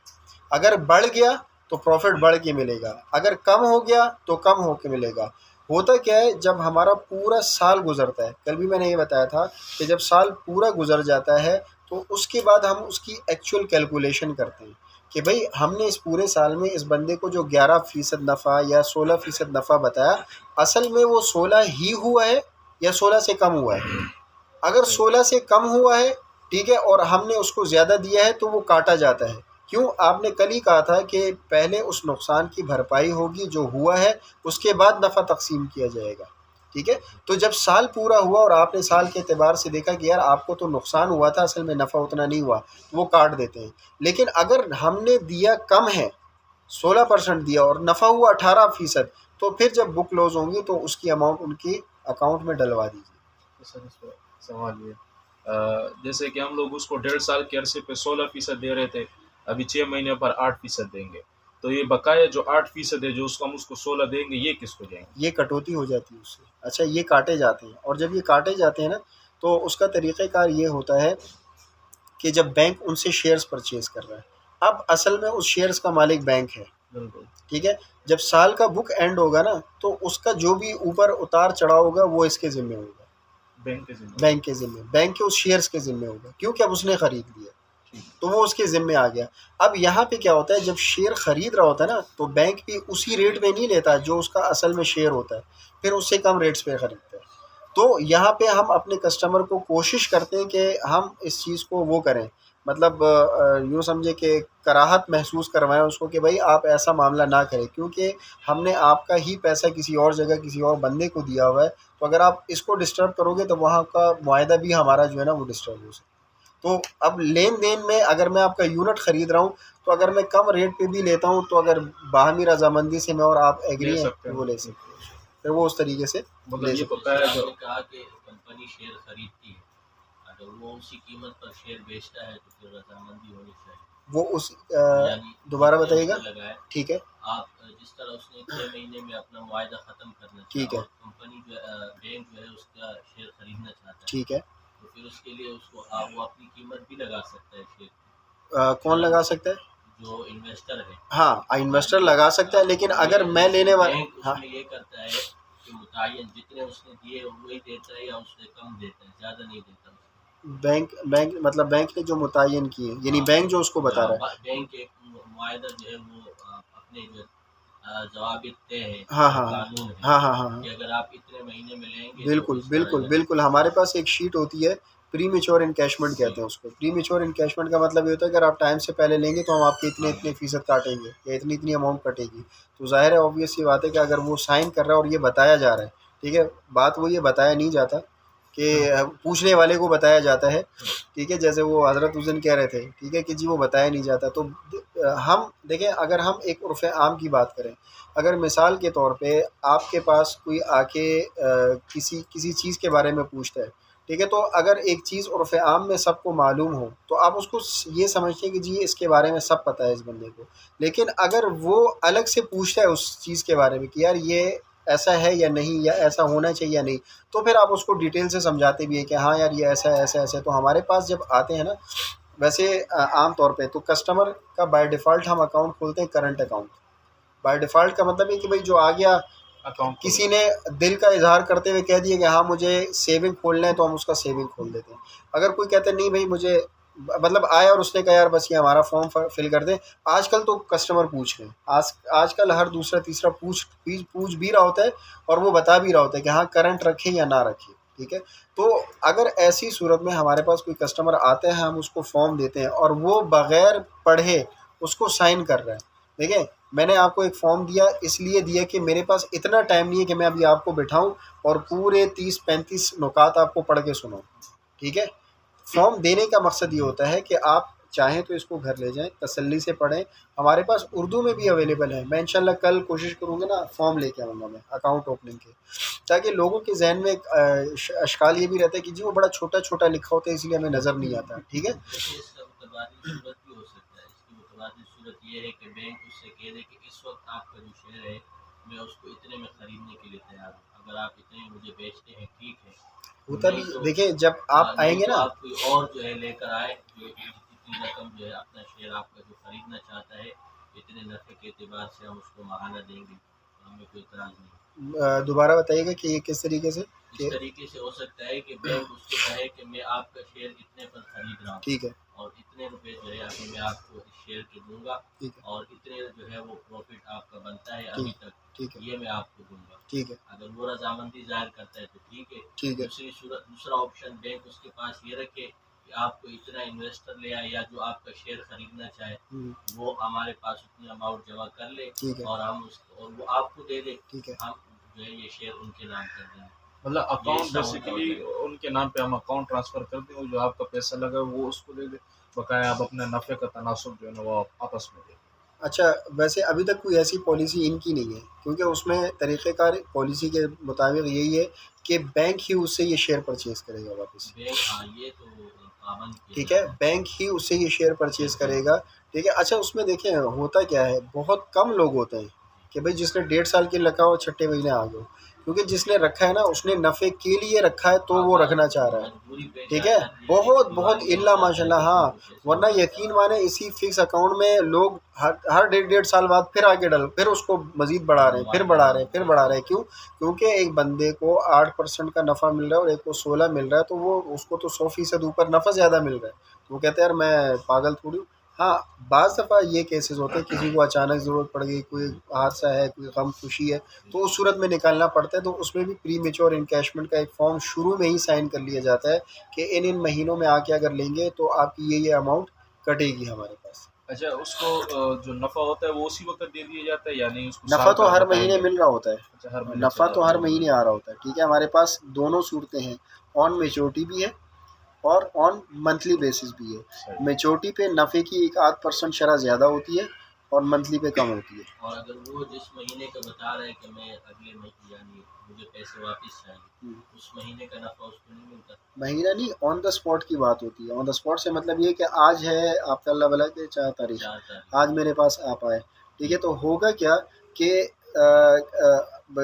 अगर बढ़ गया तो प्रॉफिट बढ़ के मिलेगा, अगर कम हो गया तो कम हो के मिलेगा। होता क्या है, जब हमारा पूरा साल गुजरता है, कल भी मैंने ये बताया था कि जब साल पूरा गुजर जाता है तो उसके बाद हम उसकी एक्चुअल कैलकुलेशन करते हैं कि भाई हमने इस पूरे साल में इस बंदे को जो 11% नफ़ा या 16% नफ़ा बताया, असल में वो 16 ही हुआ है या 16 से कम हुआ है। अगर सही 16 से कम हुआ है, ठीक है, और हमने उसको ज़्यादा दिया है तो वो काटा जाता है। क्यों? आपने कल ही कहा था कि पहले उस नुकसान की भरपाई होगी जो हुआ है, उसके बाद नफ़ा तकसीम किया जाएगा। ठीक है, तो जब साल पूरा हुआ और आपने साल के एतबार से देखा कि यार आपको तो नुकसान हुआ था, असल में नफ़ा उतना नहीं हुआ, तो वो काट देते हैं। लेकिन अगर हमने दिया कम है, 16% दिया और नफ़ा हुआ 18%, तो फिर जब बुक क्लोज होंगी तो उसकी अमाउंट उनकी अकाउंट में डलवा दीजिए। तो सर इस पर सवाल ये जैसे कि हम लोग उसको 1.5 साल के अरसे पे 16% दे रहे थे, अभी 6 महीने पर 8% देंगे, तो ये बकाया जो 8% है जो उसको हम उसको 16 देंगे, ये किसको देंगे? ये कटौती हो जाती है उससे। अच्छा, ये काटे जाते हैं, और जब ये काटे जाते हैं ना, तो उसका तरीक़ेकार ये होता है कि जब बैंक उनसे शेयर्स परचेज़ कर रहा है, अब असल में उस शेयर्स का मालिक बैंक है। बिल्कुल। ठीक है, जब साल का बुक एंड होगा ना, तो उसका जो भी ऊपर उतार चढ़ाव होगा वो इसके ज़िम्मे होगा, बैंक के जिम्मे। बैंक के ज़िम्मे, बैंक के उस शेयर्स के ज़िम्मे होगा, क्योंकि अब उसने ख़रीद लिया ठीक। तो वो उसके ज़िम्मे आ गया। अब यहाँ पे क्या होता है, जब शेयर ख़रीद रहा होता है ना, तो बैंक भी उसी रेट पे नहीं लेता जो उसका असल में शेयर होता है, फिर उससे कम रेट्स पे ख़रीदता है। तो यहाँ पे हम अपने कस्टमर को कोशिश करते हैं कि हम इस चीज़ को वो करें, मतलब यूँ समझे कि कराहत महसूस करवाएँ उसको कि भाई आप ऐसा मामला ना करें, क्योंकि हमने आपका ही पैसा किसी और जगह किसी और बंदे को दिया हुआ है, तो अगर आप इसको डिस्टर्ब करोगे तो वहाँ का मुआहदा भी हमारा जो है ना वो डिस्टर्ब हो सकता है। तो अब लेन-देन में अगर मैं आपका यूनिट ख़रीद रहा हूँ, तो अगर मैं कम रेट पे भी लेता हूँ, तो अगर बाहमी रज़ामंदी से मैं और आप एग्री ले हैं, सकते तो हैं। वो ले सकते हैं। फिर वो उस तरीके से मतलब ले ये सकते हैं। बकाया जैसे जो आपने कहा कि कंपनी शेयर खरीदती है, अगर वो उसी कीमत पर शेयर बेचता है तो फिर रजामंदी होनी चाहिए। वो उस यानी दोबारा जितने बताइएगा। उसने लगाए, ठीक है, आप जिस तरह उसने 6 महीने में अपना मुआहदा ख़त्म करना चाहा ठीक है, और कंपनी जो बैंक जो है उसका शेयर खरीदना चाहता है, ठीक है। तो फिर उसके लिए उसको वो अपनी कीमत भी लगा सकता है शेयर की। कौन लगा सकता है? जो इन्वेस्टर है, हाँ, इन्वेस्टर लगा सकता है, लेकिन अगर मैं लेने वाला, बैंक हाँ, उसमें ये करता है कि मुतय्यन जितने उसने दिए वही देता है या उससे कम देता है, ज़्यादा नहीं देता उसको। बैंक बैंक मतलब बैंक ने जो मुतय्यन किए, यानी हाँ, बैंक जो उसको बता रहा है। बैंक एक मुआहदा जो है वो अपने जो ज़वाबित तय है, हाँ, जो हाँ, हाँ। कानून है हाँ, हाँ, हाँ, हाँ। कि अगर आप इतने महीने में लेंगे तो बिल्कुल, इस तरह बिल्कुल, या बिल्कुल। हमारे पास एक शीट होती है, प्रीमेच्योर एनकैशमेंट कहते हैं उसको। प्रीमेच्योर एनकैशमेंट का मतलब ये होता है कि अगर आप टाइम से पहले लेंगे तो हम आपके इतने-इतने फ़ीसद काटेंगे या इतनी-इतनी अमाउंट कटेगी। तो ज़ाहिर है, ऑब्वियस सी बात है कि अगर वो साइन कर रहा है और ये बताया जा रहा है, ठीक है? बात वो ये बताया नहीं जाता कि पूछने वाले को बताया जाता है, ठीक है? जैसे वो हज़रत उस दिन कह रहे थे, ठीक है, कि जी वो बताया नहीं जाता। तो हम देखें, अगर हम एक उर्फ़ आम की बात करें, अगर मिसाल के तौर पे आपके पास कोई आके किसी किसी चीज़ के बारे में पूछता है, ठीक है? तो अगर एक चीज़ उर्फ़ आम में सबको मालूम हो, तो आप उसको ये समझते हैं कि जी इसके बारे में सब पता है इस बंदे को। लेकिन अगर वो अलग से पूछता है उस चीज़ के बारे में कि यार ये ऐसा है या नहीं, या ऐसा होना चाहिए या नहीं, तो फिर आप उसको डिटेल से समझाते भी हैं कि हाँ यार ये ऐसा है, ऐसा ऐसा है। तो हमारे पास जब आते हैं ना, वैसे आम तौर पे तो कस्टमर का बाय डिफ़ॉल्ट हम अकाउंट खोलते हैं करंट अकाउंट। बाय डिफ़ॉल्ट का मतलब है कि भाई जो आ गया, अकाउंट किसी ने दिल का इज़हार करते हुए कह दिया कि हाँ मुझे सेविंग खोलना है, तो हम उसका सेविंग खोल देते हैं। अगर कोई कहता है नहीं भाई मुझे, मतलब आया और उसने कहा यार बस ये हमारा फॉर्म फिल कर दें। आजकल तो कस्टमर पूछ रहे हैं, आजकल हर दूसरा तीसरा पूछ भी रहा होता है, और वो बता भी रहा होता है कि हाँ करंट रखें या ना रखें, ठीक है। तो अगर ऐसी सूरत में हमारे पास कोई कस्टमर आता है, हम उसको फॉर्म देते हैं और वो बगैर पढ़े उसको साइन कर रहा है। देखें, मैंने आपको एक फॉर्म दिया, इसलिए दिया कि मेरे पास इतना टाइम नहीं है कि मैं अभी आपको बिठाऊं और पूरे 30-35 नुकात आपको पढ़ के सुनाऊं, ठीक है। फॉर्म देने का मकसद ये होता है कि आप चाहें तो इसको घर ले जाएं, तसल्ली से पढ़ें। हमारे पास उर्दू में भी अवेलेबल है। मैं इंशाल्लाह कल कोशिश करूँगा ना, फॉर्म लेके आऊँगा मैं अकाउंट ओपनिंग के, ताकि लोगों के जहन में एक अशकाल ये भी रहता है कि जी वो बड़ा छोटा छोटा लिखा होता है, इसलिए हमें नज़र नहीं आता, ठीक है। जैसे इसका मुतबादिल सूरत भी हो सकता है। इसकी मुतबादिल सूरत ये है कि बैंक उससे कह दे कि इस वक्त आपका जो शेयर है मैं उसको इतने में ख़रीदने के लिए तैयार हूँ, अगर आप इतने में मुझे बेचते हैं ठीक है, होता भी, नहीं तो देखिए जब आप नहीं आएंगे तो ना, आप कोई और जो है लेकर आए जो इतनी रकम जो है अपना शेयर आपका जो खरीदना चाहता है इतने नफ़े के एतबार से हम उसको महाना देंगे, तो हमें कोई इतराज़ नहीं। दोबारा बताइएगा कि ये किस तरीके से, इस कि तरीके से हो सकता है कि बैंक उसको कहे कि मैं आपका शेयर इतने पर खरीद रहा हूँ ठीक है, और इतने रुपए जो है अभी मैं आपको इस शेयर के दूंगा ठीक है, और इतने जो है वो प्रॉफिट आपका बनता है अभी ठीक, तक, ठीक है, ये मैं आपको दूंगा। ठीक है, अगर वो रजामंदी जाहिर करता है तो ठीक है। ठीक है, दूसरा ऑप्शन बैंक उसके पास ये रखे कि आपको इतना इन्वेस्टर ले आए या जो आपका शेयर खरीदना चाहे वो हमारे पास उतनी अमाउंट जमा कर ले ठीक है, और हम उसको और वो आपको दे दे, ठीक है। हम जो है ये शेयर उनके नाम कर देंगे। मतलब ये अकाउंट हिस्सा उनका हो बेसिकली जाएगा। उनके नाम पे हम अकाउंट ट्रांसफ़र कर दें और जो आपका पैसा लगा है वो उसको दे दें, बकाया आप अपने नफ़े का तनासुब जो है ना वो आप आपस में दें। अच्छा, वैसे अभी तक कोई ऐसी पॉलिसी इनकी नहीं है, क्योंकि उसमें तरीक़ेकार पॉलिसी के मुताबिक यही है कि बैंक ही उससे ये शेयर परचेज़ करेगा वापस। बैंक, हाँ ये तो पाबंद किया ठीक है, जाता है। बैंक ही उससे ये शेयर परचेज़ करेगा, ठीक है। अच्छा, उसमें देखें होता क्या है, बहुत कम लोग होते हैं कि भाई जिसने 1.5 साल के लिए रखा हो छठे महीने आ गए, क्योंकि जिसने रखा है ना उसने नफ़े के लिए रखा है, तो हाँ वो बात रखना चाह रहा है, मजबूरी पेश ठीक आ है। जाती है, एक बहुत बहुत दिवालिया हो इल्ला जाता है माशाल्लाह, तो फिर हाँ। वो पैसे वरना वापस यकीन माने इसी फिक्स अकाउंट में लोग हर 1.5 साल बाद फिर आगे फिर उसको मज़ीद बढ़ा रहे हैं, फिर बढ़ा रहे हैं, फिर बढ़ा रहे हैं। क्यों? क्योंकि एक बंदे को 8% का नफ़ा मिल रहा है और एक को 16 मिल रहा है, तो वो उसको तो 100% ऊपर नफ़ा ज़्यादा मिल रहा है, तो वो कहते हैं यार मैं पागल थोड़ी हूँ। हाँ, बाज़ दफ़ा ये केसेस होते हैं, किसी को अचानक ज़रूरत पड़ गई, कोई हादसा है, कोई गम खुशी है, तो उस सूरत में निकालना पड़ता है, तो उसमें भी प्री मैच्योर एनकैशमेंट का एक फॉर्म शुरू में ही साइन कर लिया जाता है कि इन महीनों में आके अगर लेंगे तो आपकी ये अमाउंट कटेगी हमारे पास। अच्छा, उसको जो नफ़ा होता है वो उसी वक़्त दे दिया जाता है या नहीं, उसको नफ़ा साल तो भर हर महीने बकायदे? मिल रहा होता है, अच्छा, हर महीने चल नफ़ा रहा तो होता हर है। महीने आ रहा होता है, ठीक है। हमारे पास दोनों सूरतें हैं, ऑन मैच्योरिटी भी है और ऑन मंथली बेसिस भी है। सही। मैच्योरिटी पे नफ़े की 1-8% शरह ज़्यादा होती है और मंथली पे कम होती है। और अगर वो जिस महीने का बता रहा है कि मैं अगले महीने यानी मुझे पैसे वापस चाहिए, उस महीने का नफ़ा उसको नहीं मिलता। महीना नहीं, ऑन द स्पॉट की बात होती है। ऑन द स्पॉट से मतलब ये है कि आज है आपका, अल्लाह भला के 4 तारीख, 4 तारीख आज मेरे पास आप आए, ठीक है। तो होगा क्या कि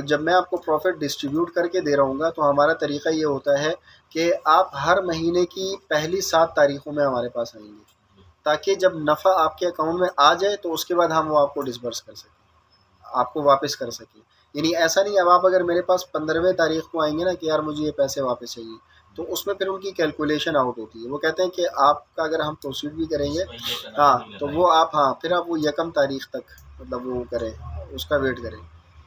जब मैं आपको प्रॉफ़िट डिस्ट्रीब्यूट करके दे रहा हूँगा, तो हमारा तरीक़ा ये होता है कि आप हर महीने की पहली 7 तारीख़ों में हमारे पास आएँगे, ताकि जब नफ़ा आपके अकाउंट में आ जाए तो उसके बाद हम वो आपको डिसबर्स कर सकें, आपको वापस कर सकें। यानी ऐसा नहीं, अब आप अगर मेरे पास 15वें तारीख़ को आएँगे ना कि यार मुझे ये पैसे वापस चाहिए, तो उसमें फिर उनकी कैलकुलेशन आउट होती है। वो कहते हैं कि आपका अगर हम प्रोसीड भी करेंगे, इस महीने का नफ़ा हाँ, नहीं तो लगाएंगे। वो आप, हाँ, फिर आप वो यकम तारीख़ तक मतलब वो करें, उसका वेट करें,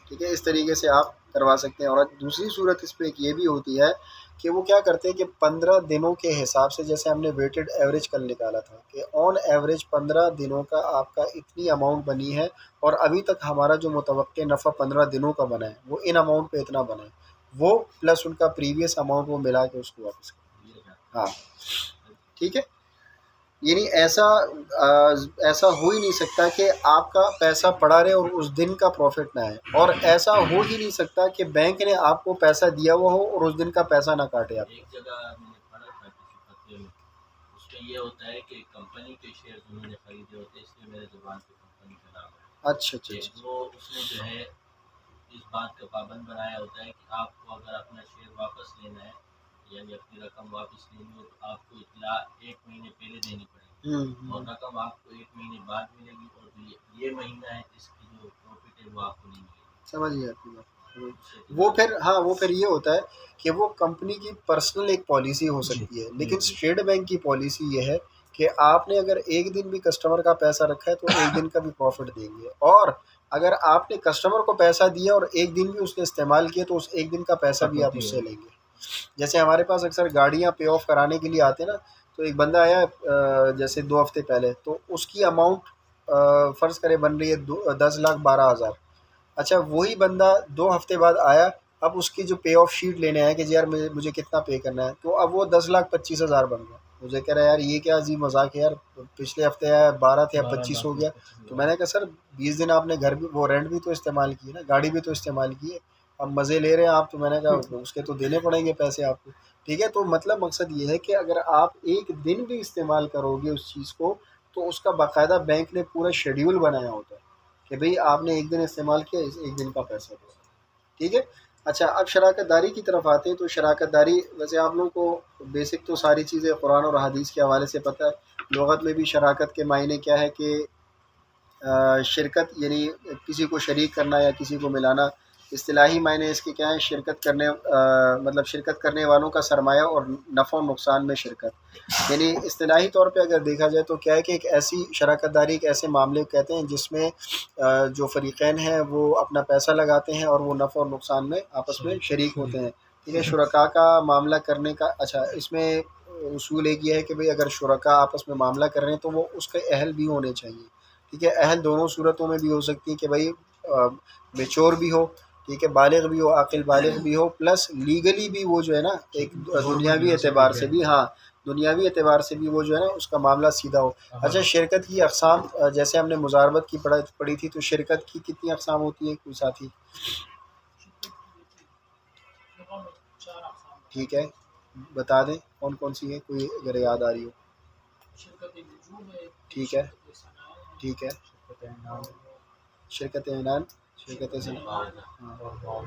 ठीक है। इस तरीके से आप करवा सकते हैं। और दूसरी सूरत इस पे एक ये भी होती है कि वो क्या करते हैं कि 15 दिनों के हिसाब से, जैसे हमने वेटेड एवरेज कल निकाला था कि ऑन एवरेज 15 दिनों का आपका इतनी अमाउंट बनी है और अभी तक हमारा जो मुतवक्के नफ़ा 15 दिनों का बना है वो इन अमाउंट पे इतना बना है, वो प्लस उनका प्रीवियस अमाउंट वो मिला के उसको वापस करें। हाँ, ठीक है। यानी ऐसा हो ही नहीं सकता कि आपका पैसा पड़ा रहे और उस दिन का प्रॉफिट ना आए, और ऐसा हो ही नहीं सकता कि बैंक ने आपको पैसा दिया हुआ हो और उस दिन का पैसा ना काटे आप। एक जगह मैंने पढ़ा था किसी फतवे में, उसमें ये होता है कि कंपनी के शेयर उन्होंने खरीदे होते हैं, इसलिए मेरे ज़ुबान पे कंपनी का नाम है अच्छा, अच्छा, कि अच्छा। वो उसने जो है इस बात का पाबंद बनाया होता है कि आपको अगर अपना शेयर वापस लेना है यानी अपनी रकम वापस लेनी हो तो आपको इतला 1 महीने पहले देनी पड़ेगी और रकम आपको 1 महीने बाद मिलेगी और जो ये महीना है इसकी जो प्रॉफिट है वो आपको नहीं मिलेगी। समझ गया आपकी बात। वो फिर हाँ, वो फिर ये होता है कि वो कंपनी की पर्सनल एक पॉलिसी हो सकती है, लेकिन स्टेट बैंक की पॉलिसी ये है कि आपने अगर एक दिन भी कस्टमर का पैसा रखा है तो एक दिन का भी प्रॉफिट देंगे, और अगर आपने कस्टमर को पैसा दिया और एक दिन भी उसने इस्तेमाल किया तो उस एक दिन का पैसा भी आप उससे लेंगे। जैसे हमारे पास अक्सर गाड़ियाँ पे ऑफ कराने के लिए आते हैं ना, तो एक बंदा आया जैसे 2 हफ्ते पहले, तो उसकी अमाउंट फ़र्ज़ करें बन रही है 10,12,000। अच्छा, वही बंदा 2 हफ्ते बाद आया, अब उसकी जो पे ऑफ शीट लेने आया कि जी यार मुझे कितना पे करना है, तो अब वो 10,25,000 बन गया। मुझे कह रहा है यार ये क्या अजीब मजाक है यार, पिछले हफ्ते आया 12 थे, अब 25 हो गया। तो मैंने कहा सर 20 दिन आपने घर भी वो रेंट भी तो इस्तेमाल किए ना, गाड़ी भी तो इस्तेमाल की है, अब मज़े ले रहे हैं आप, तो मैंने कहा उसके तो देने पड़ेंगे पैसे आपको। ठीक है, तो मतलब मकसद ये है कि अगर आप एक दिन भी इस्तेमाल करोगे उस चीज़ को, तो उसका बाकायदा बैंक ने पूरा शेड्यूल बनाया होता है कि भाई आपने एक दिन इस्तेमाल किया, इस एक दिन का पैसा दो। ठीक है। अच्छा, अब शराकत दारी की तरफ आते हैं। तो शराकत दारी वैसे आप लोगों को बेसिक तो सारी चीज़ें कुरान और हदीस के हवाले से पता है। लुग़त में भी शराकत के मायने क्या है कि शिरकत यानी किसी को शरीक करना या किसी को मिलाना। इस्तिलाही मायने इसके क्या है, शिरकत करने मतलब शिरकत करने वालों का सरमाया और नफ़ा और नुकसान में शिरकत। यानी इस्तिलाही तौर पे अगर देखा जाए तो क्या है कि एक ऐसी शराकत दारी एक ऐसे मामले को कहते हैं जिसमें जो फ़रीक़ैन हैं वो अपना पैसा लगाते हैं और वो नफ़ा और नुकसान में आपस में शरीक होते हैं। ठीक है, शुरका का मामला करने का अच्छा इसमें उसूल एक ये है कि भाई अगर शुरका आपस में मामला कर रहे हैं तो वो उसके अहल भी होने चाहिए। ठीक है, अहल दोनों सूरतों में भी हो सकती है कि भाई मेच्योर भी हो, ठीक है, बालिग भी हो, आकिल बालिग भी हो, प्लस लीगली भी वो जो है ना एक दुनियावी एतबार से भी, हाँ दुनियावी एतबार से भी वो जो है ना उसका मामला सीधा हो। अच्छा, शिरकत की अक़साम जैसे हमने मुज़ारबत की पढ़ी थी, तो शिरकत की कितनी अक़साम होती है कोई साथी? ठीक है, बता दें कौन कौन सी है, कोई अगर याद आ रही हो। ठीक है, ठीक है, शिरकत ऐनान, शिरकत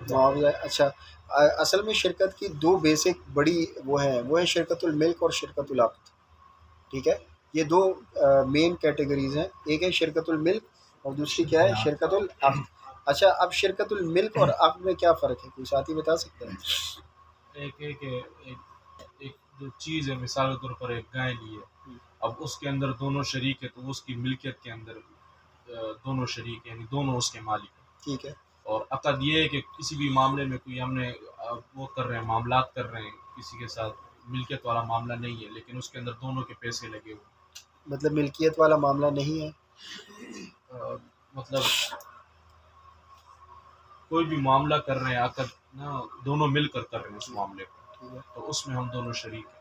मुआवजा। अच्छा, असल में शिरकत की दो बेसिक बड़ी वो है शिरकतुल मिल्क और शिरकतुल अक़्द। ठीक है, ये दो मेन कैटेगरीज़ हैं, एक है शिरकतुल मिल्क और दूसरी क्या है, शिरकतुल अक़्द। अच्छा, अब शिरकतुल मिल्क और अक़्द में क्या फ़र्क है, कोई साथी बता सकता है? एक जो चीज़ है, मिसाल के तौर पर एक गाय ली है, अब उसके अंदर दोनों शरीक है तो उसकी मिल्कियत के अंदर दोनों शरीक यानी दोनों उसके मालिक हैं। ठीक है, और अक़द ये है कि किसी भी मामले में कोई हमने वो कर रहे हैं, मामलात कर रहे हैं, किसी के साथ मिल्कियत वाला मामला नहीं है, लेकिन उसके अंदर दोनों के पैसे लगे हुए। मतलब मिल्कियत वाला मामला नहीं है, मतलब कोई भी मामला कर रहे हैं अक़द ना, दोनों मिलकर कर रहे हैं उस मामले को, तो उसमें हम दोनों शरीक हैं।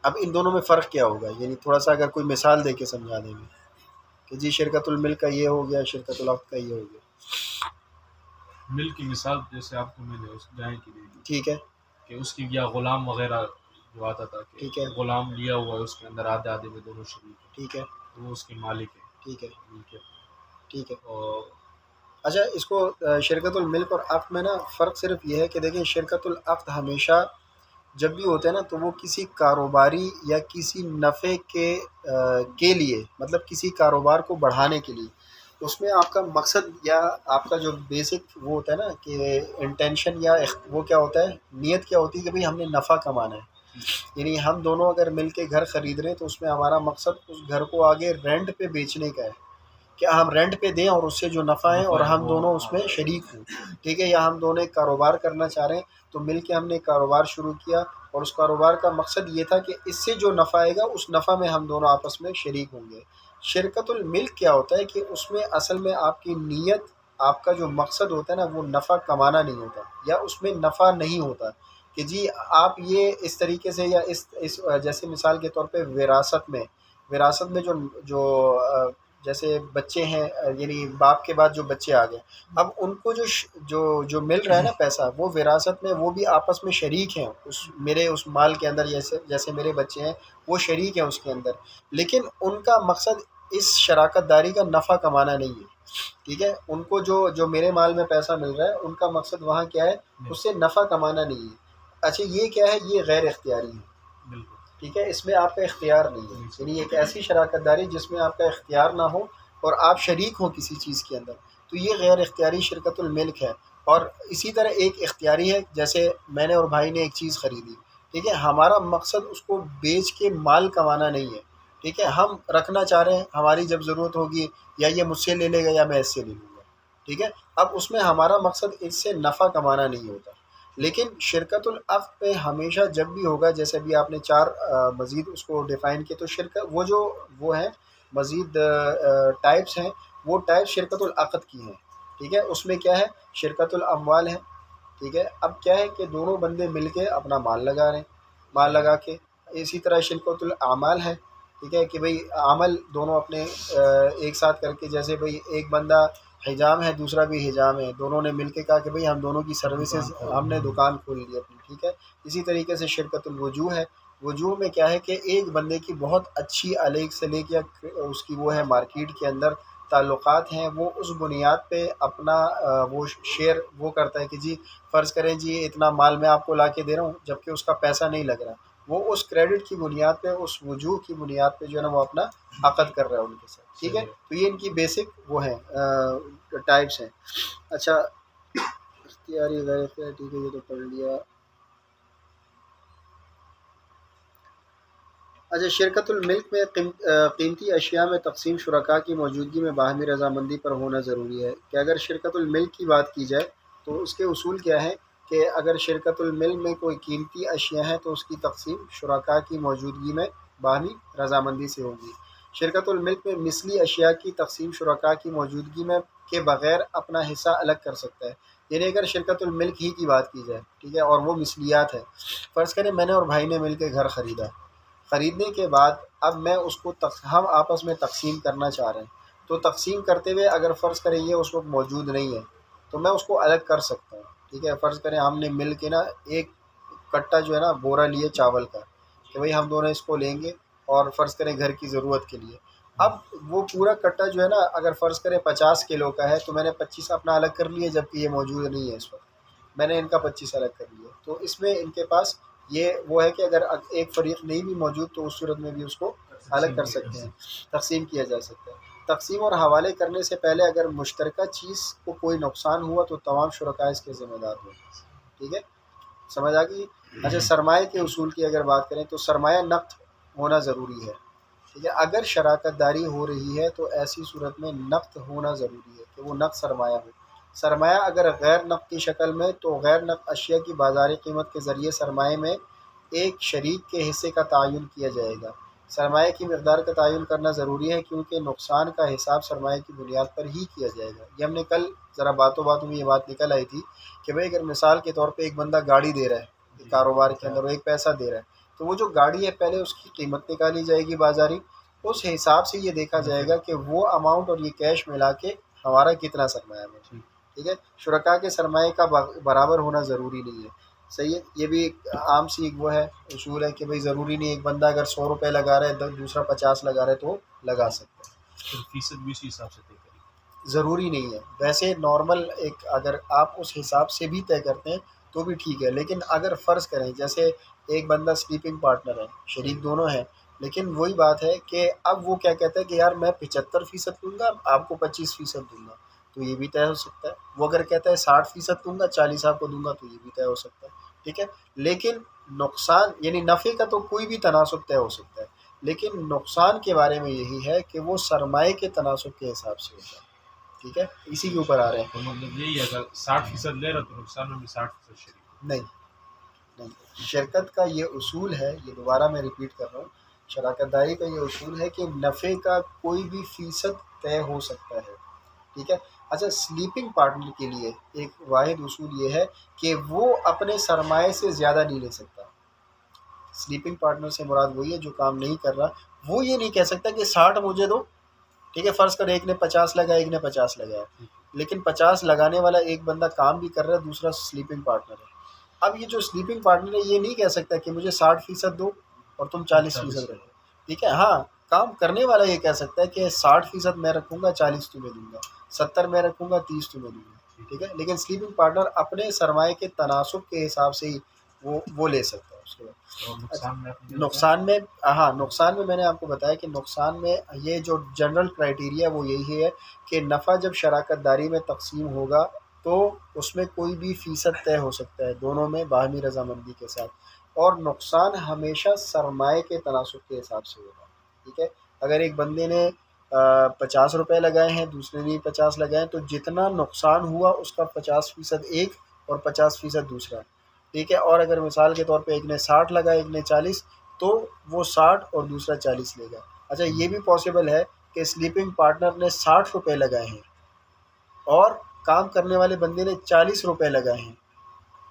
अब इन दोनों में फ़र्क क्या होगा, यानी थोड़ा सा अगर कोई मिसाल दे के समझा देंगे कि जी शिरकतुल मिल्क का ये हो गया, शिरकतुल अक़्द का ये हो गया। मिल्क की मिसाल जैसे आपको मैंने उस गाय की दी थी, ठीक है, कि उसकी या गुलाम वगैरह जो आता था कि ठीक है, गुलाम लिया हुआ है, उसके अंदर आधे आधे में दोनों शरीक हैं, ठीक है, तो वो उसके मालिक है। ठीक है, मिल्कियत। ठीक है। और अच्छा, इसको शिरकतुल मिल्क और अक़्द में ना फ़र्क सिर्फ ये है कि देखिए शिरकतुल अक़्द हमेशा जब भी होते हैं ना तो वो किसी कारोबारी या किसी नफ़े के लिए, मतलब किसी कारोबार को बढ़ाने के लिए, उसमें आपका मकसद या आपका जो बेसिक वो होता है ना कि इंटेंशन या वो क्या होता है, नीयत क्या होती है कि भाई हमने नफ़ा कमाना है। यानी हम दोनों अगर मिल के घर ख़रीद रहे हैं तो उसमें हमारा मकसद उस घर को आगे रेंट पे बेचने का है, क्या हम रेंट पे दें और उससे जो नफ़ा है और हम दोनों उसमें शरीक हों। ठीक है, या हम दोनों एक कारोबार करना चाह रहे हैं तो मिल के हमने कारोबार शुरू किया और उस कारोबार का मकसद ये था कि इससे जो नफ़ा आएगा उस नफ़ा में हम दोनों आपस में शरीक होंगे। शिरकतुल मिल्क क्या होता है कि उसमें असल में आपकी नीयत, आपका जो मकसद होता है ना वो नफ़ा कमाना नहीं होता, या उसमें नफ़ा नहीं होता कि जी आप ये इस तरीके से या इस जैसे मिसाल के तौर पे विरासत में जो जो जैसे बच्चे हैं, यानी बाप के बाद जो बच्चे आ गए, अब उनको जो मिल रहा है ना पैसा, वो विरासत में वो भी आपस में शरीक हैं उस माल के अंदर, जैसे मेरे बच्चे हैं वो शरीक हैं उसके अंदर, लेकिन उनका मकसद इस शराकत दारी का नफ़ा कमाना नहीं है। ठीक है, उनको जो मेरे माल में पैसा मिल रहा है उनका मकसद वहाँ क्या है, उससे नफ़ा कमाना नहीं है। अच्छा ये क्या है, ये गैर इख्तियारी है, बिल्कुल। ठीक है, इसमें आपका इख्तियार नहीं है, यानी एक ऐसी शराकत दारी जिसमें आपका इख्तियार ना हो और आप शरीक हो किसी चीज़ के अंदर, तो ये गैर इख्तियारी शिरकतुल मिल्क है। और इसी तरह एक इख्तियारी है, जैसे मैंने और भाई ने एक चीज़ ख़रीदी, ठीक है, हमारा मकसद उसको बेच के माल कमाना नहीं है, ठीक है, हम रखना चाह रहे हैं, हमारी जब ज़रूरत होगी या ये मुझसे ले लेगा या मैं इससे ले लूँगा, ठीक है, अब उसमें हमारा मकसद इससे नफ़ा कमाना नहीं होता। लेकिन शिरकतुल अक़्द पे हमेशा जब भी होगा, जैसे अभी आपने 4 मज़ीद उसको डिफ़ाइन किए, तो वो हैं मज़ीद टाइप्स हैं, वो टाइप शिरकतुल अक़्द की हैं, ठीक है। उसमें क्या है, शिरकतुल अमवाल है, ठीक है। अब क्या है कि दोनों बंदे मिल के अपना माल लगा रहे हैं, माल लगा के, इसी तरह शिरकतुल आमाल है, ठीक है, कि भाई अमल दोनों अपने एक साथ करके, जैसे भाई एक बंदा हिजाम है, दूसरा भी हिजाम है, दोनों ने मिल के कहा कि भाई हम दोनों की सर्विसेज, हमने दुकान खोल ली अपनी, ठीक है। इसी तरीके से शिरकतुल वजूह है, वजूह में क्या है कि एक बंदे की बहुत अच्छी अलग से लेके उसकी वो है मार्केट के अंदर ताल्लुकात हैं, वो उस बुनियाद पे अपना वो शेयर वो करता है कि जी फ़र्ज़ करें जी इतना माल मैं आपको ला के दे रहा हूँ, जबकि उसका पैसा नहीं लग रहा, वो उस क्रेडिट की बुनियाद पे, उस वजूह की बुनियाद पे जो है ना वो अपना अक़द कर रहा है उनके साथ, ठीक है। तो ये इनकी बेसिक वो हैं टाइप्स हैं। अच्छा, इख्तियारी गैर इख्तियारी, ठीक है, ये तो पढ़ लिया। अच्छा, शिरकतुल मिल्क में कीमती अशिया में तक़सीम शुरका की मौजूदगी में बाहमी रज़ामंदी पर होना ज़रूरी है, कि अगर शिरकतुल मिल्क की बात की जाए तो उसके उसूल क्या है कि अगर शिरकतुल मिल्क में कोई कीमती अशिया है तो उसकी तक़सीम शुरका की मौजूदगी में बाहमी रज़ामंदी से होगी। शिरकतुल मिल्क में मिसली अशिया की तक़सीम शुरका की मौजूदगी में के बग़ैर अपना हिस्सा अलग कर सकता है, यानी अगर शिरकतुल मिल्क ही की बात की जाए, ठीक है, और वो मिसलियात है, फ़र्ज़ करें मैंने और भाई ने मिल के घर ख़रीदा, ख़रीदने के बाद अब मैं उसको हम आपस में तक़सीम करना चाह रहे हैं, तो तक़सीम करते हुए अगर फ़र्ज़ करें ये उस वक्त मौजूद नहीं है तो मैं उसको अलग कर सकता हूँ, ठीक है। फ़र्ज़ करें हमने मिल के ना एक कट्टा जो है ना बोरा लिए चावल का, कि भाई हम दोनों इसको लेंगे और फ़र्ज़ करें घर की ज़रूरत के लिए, अब वो पूरा कट्टा जो है ना अगर फ़र्ज़ करें 50 किलो का है तो मैंने 25 अपना अलग कर लिया, जबकि ये मौजूद नहीं है इस वक्त, मैंने इनका 25 अलग कर लिया, तो इसमें इनके पास ये वो है कि अगर एक फ़रीक़ नहीं भी मौजूद तो उस सूरत में भी उसको अलग कर सकते हैं, तक़सीम किया जा सकता है। तक़सीम और हवाले करने से पहले अगर मुश्तरका चीज़ को कोई नुकसान हुआ तो तमाम शुरका इसके ज़िम्मेदार होंगे, ठीक है, समझ आ गई। अच्छा, सरमाए के उसूल की अगर बात करें तो सरमाया नक़द होना ज़रूरी है, ठीक है, अगर शराकत दारी हो रही है तो ऐसी सूरत में नक़द होना ज़रूरी है कि वो नक़द सरमाया हो। सरमाया अगर गैर नक़द की शक्ल में, तो गैर नक़द अशिया की बाज़ारी कीमत के ज़रिए सरमाए में एक शरीक के हिस्से का तयन किया जाएगा। सरमाए की मकदार का तयन करना ज़रूरी है क्योंकि नुकसान का हिसाब सरमाए की बुनियाद पर ही किया जाएगा। ये हमने कल ज़रा बातों बातों में ये बात निकल आई थी कि भाई अगर मिसाल के तौर पे एक बंदा गाड़ी दे रहा है कारोबार के अंदर, वो एक पैसा दे रहा है, तो वो जो गाड़ी है पहले उसकी कीमत निकाली जाएगी बाज़ारी, उस हिसाब से ये देखा जाएगा कि वो अमाउंट और ये कैश मिला के हमारा कितना सरमाया है, ठीक है। शुरका के सरमाए का बराबर होना ज़रूरी नहीं है, सही है। ये भी एक आम सी एक वो है उसूल है कि भाई ज़रूरी नहीं एक बंदा अगर 100 रुपये लगा रहा है दूसरा 50 लगा रहा है तो लगा सकता है, फ़ीसद भी उसी हिसाब से तय करें, ज़रूरी नहीं है। वैसे नॉर्मल एक अगर आप उस हिसाब से भी तय करते हैं तो भी ठीक है, लेकिन अगर फ़र्ज़ करें जैसे एक बंदा स्लीपिंग पार्टनर है, शरीक दोनों हैं, लेकिन वही बात है कि अब वो क्या कहता है कि यार मैं 75% दूँगा, आपको 25% दूँगा, तो ये भी तय हो सकता है। वो अगर कहता है 60% दूँगा, 40 आपको दूँगा, तो ये भी तय हो सकता है, ठीक है। लेकिन नुकसान यानी नफ़े का तो कोई भी तनासुब तय हो सकता है, लेकिन नुकसान के बारे में यही है कि वो सरमाए के तनासुब के हिसाब से होता है, ठीक है, इसी के ऊपर आ रहे हैं। तो मतलब यही है अगर 60% ले रहा तो नुकसान में भी 60% शरीक नहीं नहीं, शिरकत का ये उसूल है, ये दोबारा मैं रिपीट कर रहा हूँ, शराकत दारी का ये उसूल है कि नफ़े का कोई भी फ़ीसद तय हो सकता है, ठीक है। अच्छा, स्लीपिंग पार्टनर के लिए एक वाहिद उसूल ये है कि वो अपने सरमाए से ज़्यादा नहीं ले सकता। स्लीपिंग पार्टनर से मुराद वही है जो काम नहीं कर रहा, वो ये नहीं कह सकता कि 60 मुझे दो, ठीक है, फ़र्ज़ कर एक ने 50 लगाया, एक ने 50 लगाया, लेकिन 50 लगाने वाला एक बंदा काम भी कर रहा है, दूसरा स्लीपिंग पार्टनर है। अब ये जो स्लीपिंग पार्टनर है ये नहीं कह सकता कि मुझे 60% दो और तुम 40% रखो, ठीक है। हाँ, काम करने वाला ये कह सकता है कि 60% मैं रखूँगा, 40 तुम्हें दूँगा, 70 मैं रखूँगा, 30 तुम्हें दूँगा, ठीक है। लेकिन स्लीपिंग पार्टनर अपने सरमाए के तनासुब के हिसाब से ही वो ले सकता है उसके बाद। और नुकसान में आपने नुकसान में, हाँ, नुकसान में मैंने आपको बताया कि नुकसान में ये जो जनरल क्राइटेरिया वो यही है कि नफ़ा जब शराकत दारी में तकसीम होगा तो उसमें कोई भी फ़ीसद तय हो सकता है दोनों में बाहमी रज़ामंदी के साथ, और नुकसान हमेशा सरमाए के तनासुब के हिसाब से होगा। ठीक है, अगर एक बंदे ने 50 रुपये लगाए हैं, दूसरे ने 50 लगाए हैं, तो जितना नुकसान हुआ उसका 50% एक और 50% दूसरा। ठीक है, और अगर मिसाल के तौर पे एक ने 60 लगाए, एक ने 40, तो वो 60 और दूसरा 40 लेगा। अच्छा, ये भी पॉसिबल है कि स्लीपिंग पार्टनर ने 60 रुपये लगाए हैं और काम करने वाले बंदे ने 40 रुपये लगाए हैं।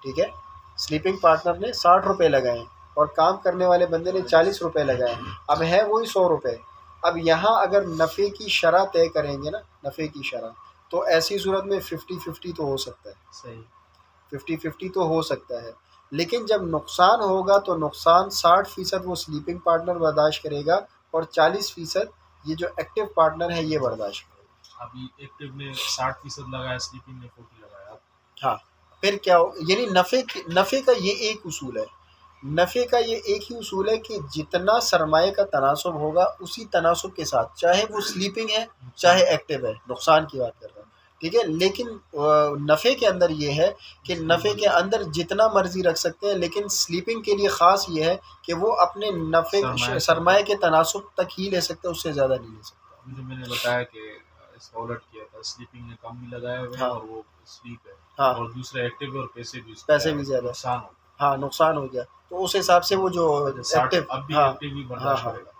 ठीक है, स्लीपिंग पार्टनर ने 60 रुपये लगाए हैं और काम करने वाले बंदे ने 40 रुपये लगाए हैं। अब है वही 100 रुपये। अब यहाँ अगर नफ़े की शरह तय करेंगे ना, नफ़े की शरह, तो ऐसी सूरत में 50-50 तो हो सकता है, सही 50-50 तो हो सकता है। लेकिन जब नुकसान होगा तो नुकसान 60% वो स्लीपिंग पार्टनर बर्दाश्त करेगा और 40% ये जो एक्टिव पार्टनर है ये बर्दाश्त करेगा। अभी एक्टिव ने 60% लगाया, स्लीपिंग ने 40 लगाया। हाँ, फिर क्या हो, यानी नफ़े का ये एक उसूल है, नफ़े का ये एक ही उसूल है कि जितना सरमाए का तनासुब होगा उसी तनासुब के साथ, चाहे वो स्लीपिंग है चाहे एक्टिव है, नुकसान की बात कर रहा हूँ। ठीक है, लेकिन नफ़े के अंदर ये है कि नफ़े के अंदर जितना मर्ज़ी रख सकते हैं, लेकिन स्लीपिंग के लिए ख़ास ये है कि वो अपने नफ़े सरमाए के तनासुब तक ही ले सकते हैं, उससे ज़्यादा नहीं ले सकता। अभी जो मैंने बताया कि इसका उलट किया था, स्लीपिंग ने कम भी लगाए हुए हैं हाँ। और वो स्लीप है, हाँ, और दूसरा एक्टिव है और पैसे भी पैसे भी ज़्यादा, नुकसान हो। हाँ, नुकसान हो गया, तो उस हिसाब से वो जो 60 एक्टिव, अब भी हाँ, एक्टिव ही हाँ, बर्दाश्त हाँ, करेगा।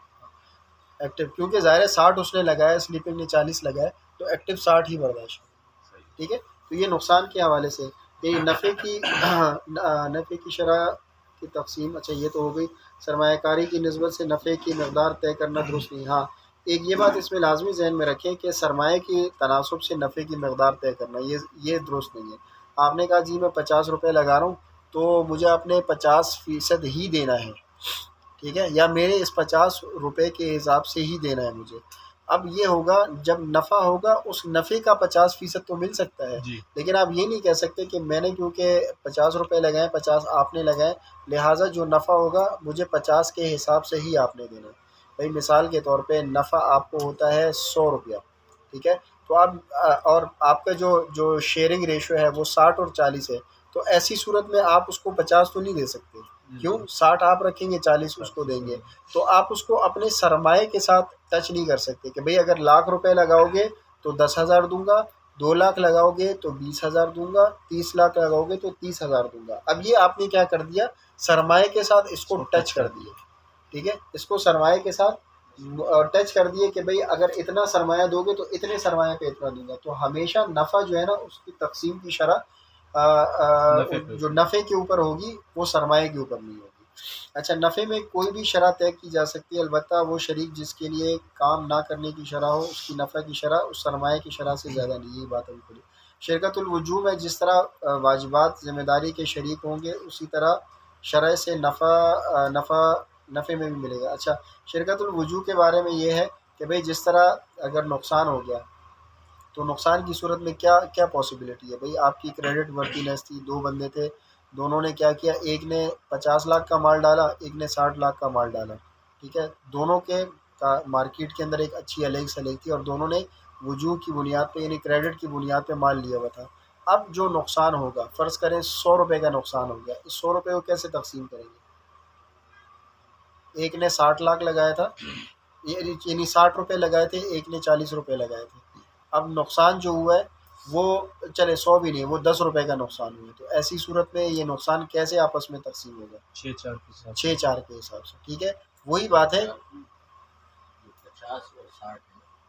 एक्टिव, क्योंकि ज़ाहिर है 60 उसने लगाया, स्लीपिंग ने 40 लगाया, तो एक्टिव 60 ही बर्दाश्त। सही। ठीक है, तो ये नुकसान के हवाले से ये नफ़े की नफ़े की शरह की तक़सीम। अच्छा, ये तो हो गई सरमायाकारी की निस्बत से नफ़े की मकदार तय करना दुरुस्त नहीं। हाँ, एक ये बात इसमें लाजमी जहन में रखें कि सरमाए की तनासुब से नफ़े की मकदार तय करना ये दुरुस्त नहीं है। आपने कहा जी मैं 50 रुपये लगा रहा हूँ तो मुझे अपने 50% ही देना है, ठीक है, या मेरे इस 50 रुपये के हिसाब से ही देना है मुझे। अब ये होगा जब नफ़ा होगा उस नफ़े का 50% तो मिल सकता है, जी। लेकिन आप ये नहीं कह सकते कि मैंने क्योंकि 50 रुपये लगाए, 50 आपने लगाए, लिहाजा जो नफ़ा होगा मुझे 50 के हिसाब से ही आपने देना है। भाई मिसाल के तौर पे नफ़ा आपको होता है 100 रुपया, ठीक है, तो आप और आपका जो शेयरिंग रेशो है वो 60 और 40 है, तो ऐसी सूरत में आप उसको 50 तो नहीं दे सकते। क्यों? 60 आप रखेंगे, 40 उसको देंगे, तो आप उसको अपने सरमाए के साथ टच नहीं कर सकते कि भाई अगर लाख रुपए लगाओगे तो 10,000 दूंगा, 2 लाख लगाओगे तो 20,000 दूंगा, 30 लाख लगाओगे तो 30,000 दूंगा। अब ये आपने क्या कर दिया, सरमाए के साथ इसको टच कर दिए। ठीक है, इसको सरमाए के साथ टच कर दिए कि भाई अगर इतना सरमाया दोगे तो इतने सरमाए पे इतना दूंगा। तो हमेशा नफ़ा जो है ना उसकी तकसीम की शरह जो नफ़े के ऊपर होगी वो सरमाए के ऊपर नहीं होगी। अच्छा, नफ़े में कोई भी शरह तय की जा सकती है, अलबत्ता वो शरीक जिसके लिए काम ना करने की शरह हो उसकी नफ़े की शरह उस सरमाए की शरह से ज़्यादा नहीं। यही बात हम करें। शिरकतुल वजूब में जिस तरह वाजिबात ज़िम्मेदारी के शरीक होंगे उसी तरह शरह से नफ़े में भी मिलेगा। अच्छा, शिरकतुल वजूब के बारे में ये है कि भाई जिस तरह अगर नुकसान हो गया तो नुकसान की सूरत में क्या क्या पॉसिबिलिटी है। भाई आपकी क्रेडिट वर्दीनेस थी, 2 बंदे थे, दोनों ने क्या किया, एक ने 50 लाख का माल डाला, एक ने 60 लाख का माल डाला। ठीक है, दोनों के का मार्केट के अंदर एक अच्छी अलग सलेग थी और दोनों ने वजूह की बुनियाद पे यानी क्रेडिट की बुनियाद पे माल लिया हुआ था। अब जो नुकसान होगा, फ़र्ज़ करें 100 रुपये का नुकसान हो गया, इस 100 रुपये को कैसे तकसीम करेंगे। एक ने 60 लाख लगाया था, यानी 60 रुपये लगाए थे, एक ने 40 रुपये लगाए थे। अब नुकसान जो हुआ है वो चले 100 भी नहीं, वो 10 रुपये का नुकसान हुआ है, तो ऐसी सूरत में ये नुकसान कैसे आपस में तकसीम होगा, 6-4 के साथ 6-4 के हिसाब से। ठीक है, वही बात है। 50 और 60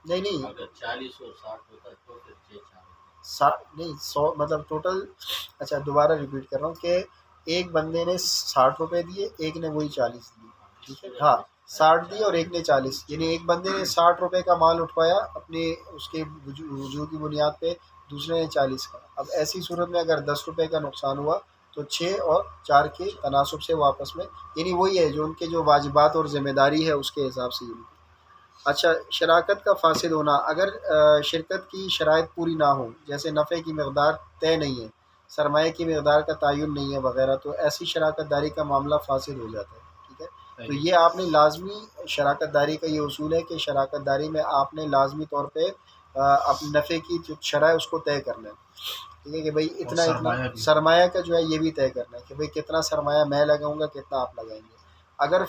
नहीं नहीं, अगर 40 और 60 होता तो फिर 6-4 नहीं 100 मतलब टोटल। अच्छा, दोबारा रिपीट कर रहा हूँ कि एक बंदे ने 60 रुपये दिए, एक ने वही 40 दिए। ठीक है, हाँ, 60 दिए और एक ने 40, यानी एक बंदे ने 60 रुपये का माल उठवाया अपने उसके वजूह की बुनियाद पे, दूसरे ने 40 का। अब ऐसी सूरत में अगर 10 रुपये का नुकसान हुआ तो 6 और 4 के तनासुब से वापस में, यानी वही है जो उनके जो वाजिबात और ज़िम्मेदारी है उसके हिसाब से। अच्छा, शराकत का फासिद होना, अगर शिरकत की शराइत पूरी ना हो, जैसे नफ़े की मकदार तय नहीं है, सरमाए की मकदार का तयन नहीं है वगैरह, तो ऐसी शराकत दारी का मामला फासिद हो जाता है। ठीक है, तो ये आपने लाजमी शराकत दारी का ये उसूल है कि शराकत दारी में आपने लाजमी तौर पे अपने नफ़े की जो शरह है उसको तय करना है। ठीक है कि भाई और इतना सरमाया इतना भी। सरमाया का जो है ये भी तय करना है कि भाई कितना सरमाया मैं लगाऊंगा, कितना आप लगाएंगे। अगर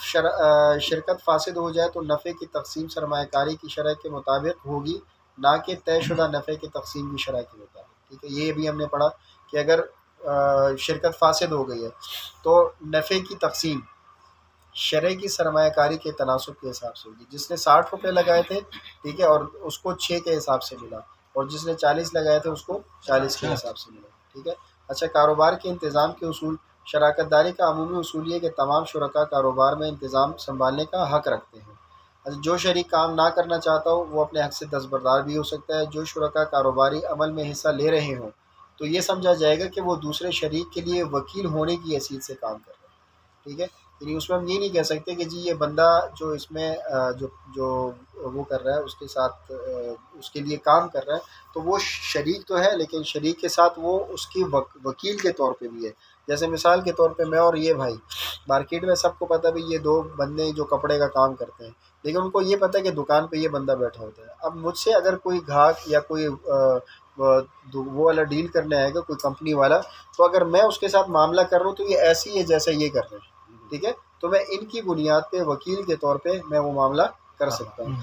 शिरकत फासिद हो जाए तो नफ़े की तकसीम सरमायाकारी की शरह के मुताबिक होगी, ना कि तयशुदा नफ़े की तकसीम की शरह के मुताबिक। ठीक है, ये भी हमने पढ़ा कि अगर शिरकत फासिद हो गई है तो नफ़े की तकसीम शरह की सरमायाकारी के तनासुब के हिसाब से होगी। जिसने 60 रुपये लगाए थे, ठीक है, और उसको 6 के हिसाब से मिला, और जिसने 40 लगाए थे उसको 40 के हिसाब से मिला। ठीक है। अच्छा, कारोबार के इंतज़ाम के उसूल। शराकत दारी का अमूमी उसूल ये है कि तमाम शुरका कारोबार में इंतज़ाम संभालने का हक़ रखते हैं। अच्छा, जो शरीक काम ना करना चाहता हो वो अपने हक़ से दस्तबरदार भी हो सकता है। जो शुरका कारोबारी अमल में हिस्सा ले रहे हों तो ये समझा जाएगा कि वो दूसरे शरीक के लिए वकील होने की हैसियत से काम कर रहे हैं। ठीक है, यानी उसमें हम ये नहीं कह सकते कि जी ये बंदा जो इसमें जो जो वो कर रहा है उसके साथ उसके लिए काम कर रहा है, तो वो शरीक तो है लेकिन शरीक के साथ वो उसकी वकील के तौर पे भी है। जैसे मिसाल के तौर पे मैं और ये भाई, मार्केट में सबको पता है भाई ये दो बंदे जो कपड़े का काम करते हैं, लेकिन उनको ये पता है कि दुकान पे ये बंदा बैठा होता है। अब मुझसे अगर कोई ग्राहक या कोई वो वाला डील करने आएगा, कोई कंपनी वाला, तो अगर मैं उसके साथ मामला कर रहा हूँ तो ये ऐसी है जैसा ये कर रहे हैं। ठीक है, तो मैं इनकी बुनियाद पे वकील के तौर पे मैं वो मामला कर सकता हूँ।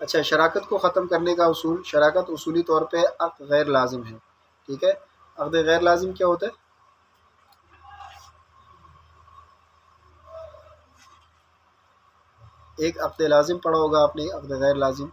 अच्छा, शराकत को ख़त्म करने का उसूल। शराकत उसूली तौर पे अक़्द गैर लाजिम है। ठीक है, अक़्द गैर लाजिम क्या होता है? एक अक़्द लाजिम पढ़ा होगा आपने, अक़्द गैर लाजिम।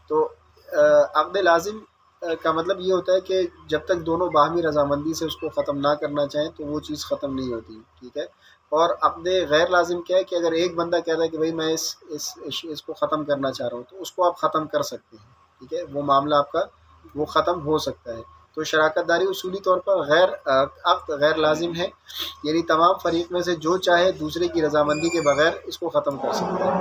तो अक़्द लाजिम का मतलब ये होता है कि जब तक दोनों बाहमी रज़ामंदी से उसको ख़त्म ना करना चाहें तो वो चीज़ ख़त्म नहीं होती। ठीक है, और अक़्द गैर लाजिम क्या है कि अगर एक बंदा कहता है कि भाई मैं इसको ख़त्म करना चाह रहा हूँ, तो उसको आप ख़त्म कर सकते हैं। ठीक है, वो मामला आपका वो ख़त्म हो सकता है। तो शराकत दारी उसूली तौर पर अक़्द गैर लाजिम है, यानी तमाम फ़रीक़ में से जो चाहे दूसरे की रज़ामंदी के बग़ैर इसको ख़त्म कर सकता है।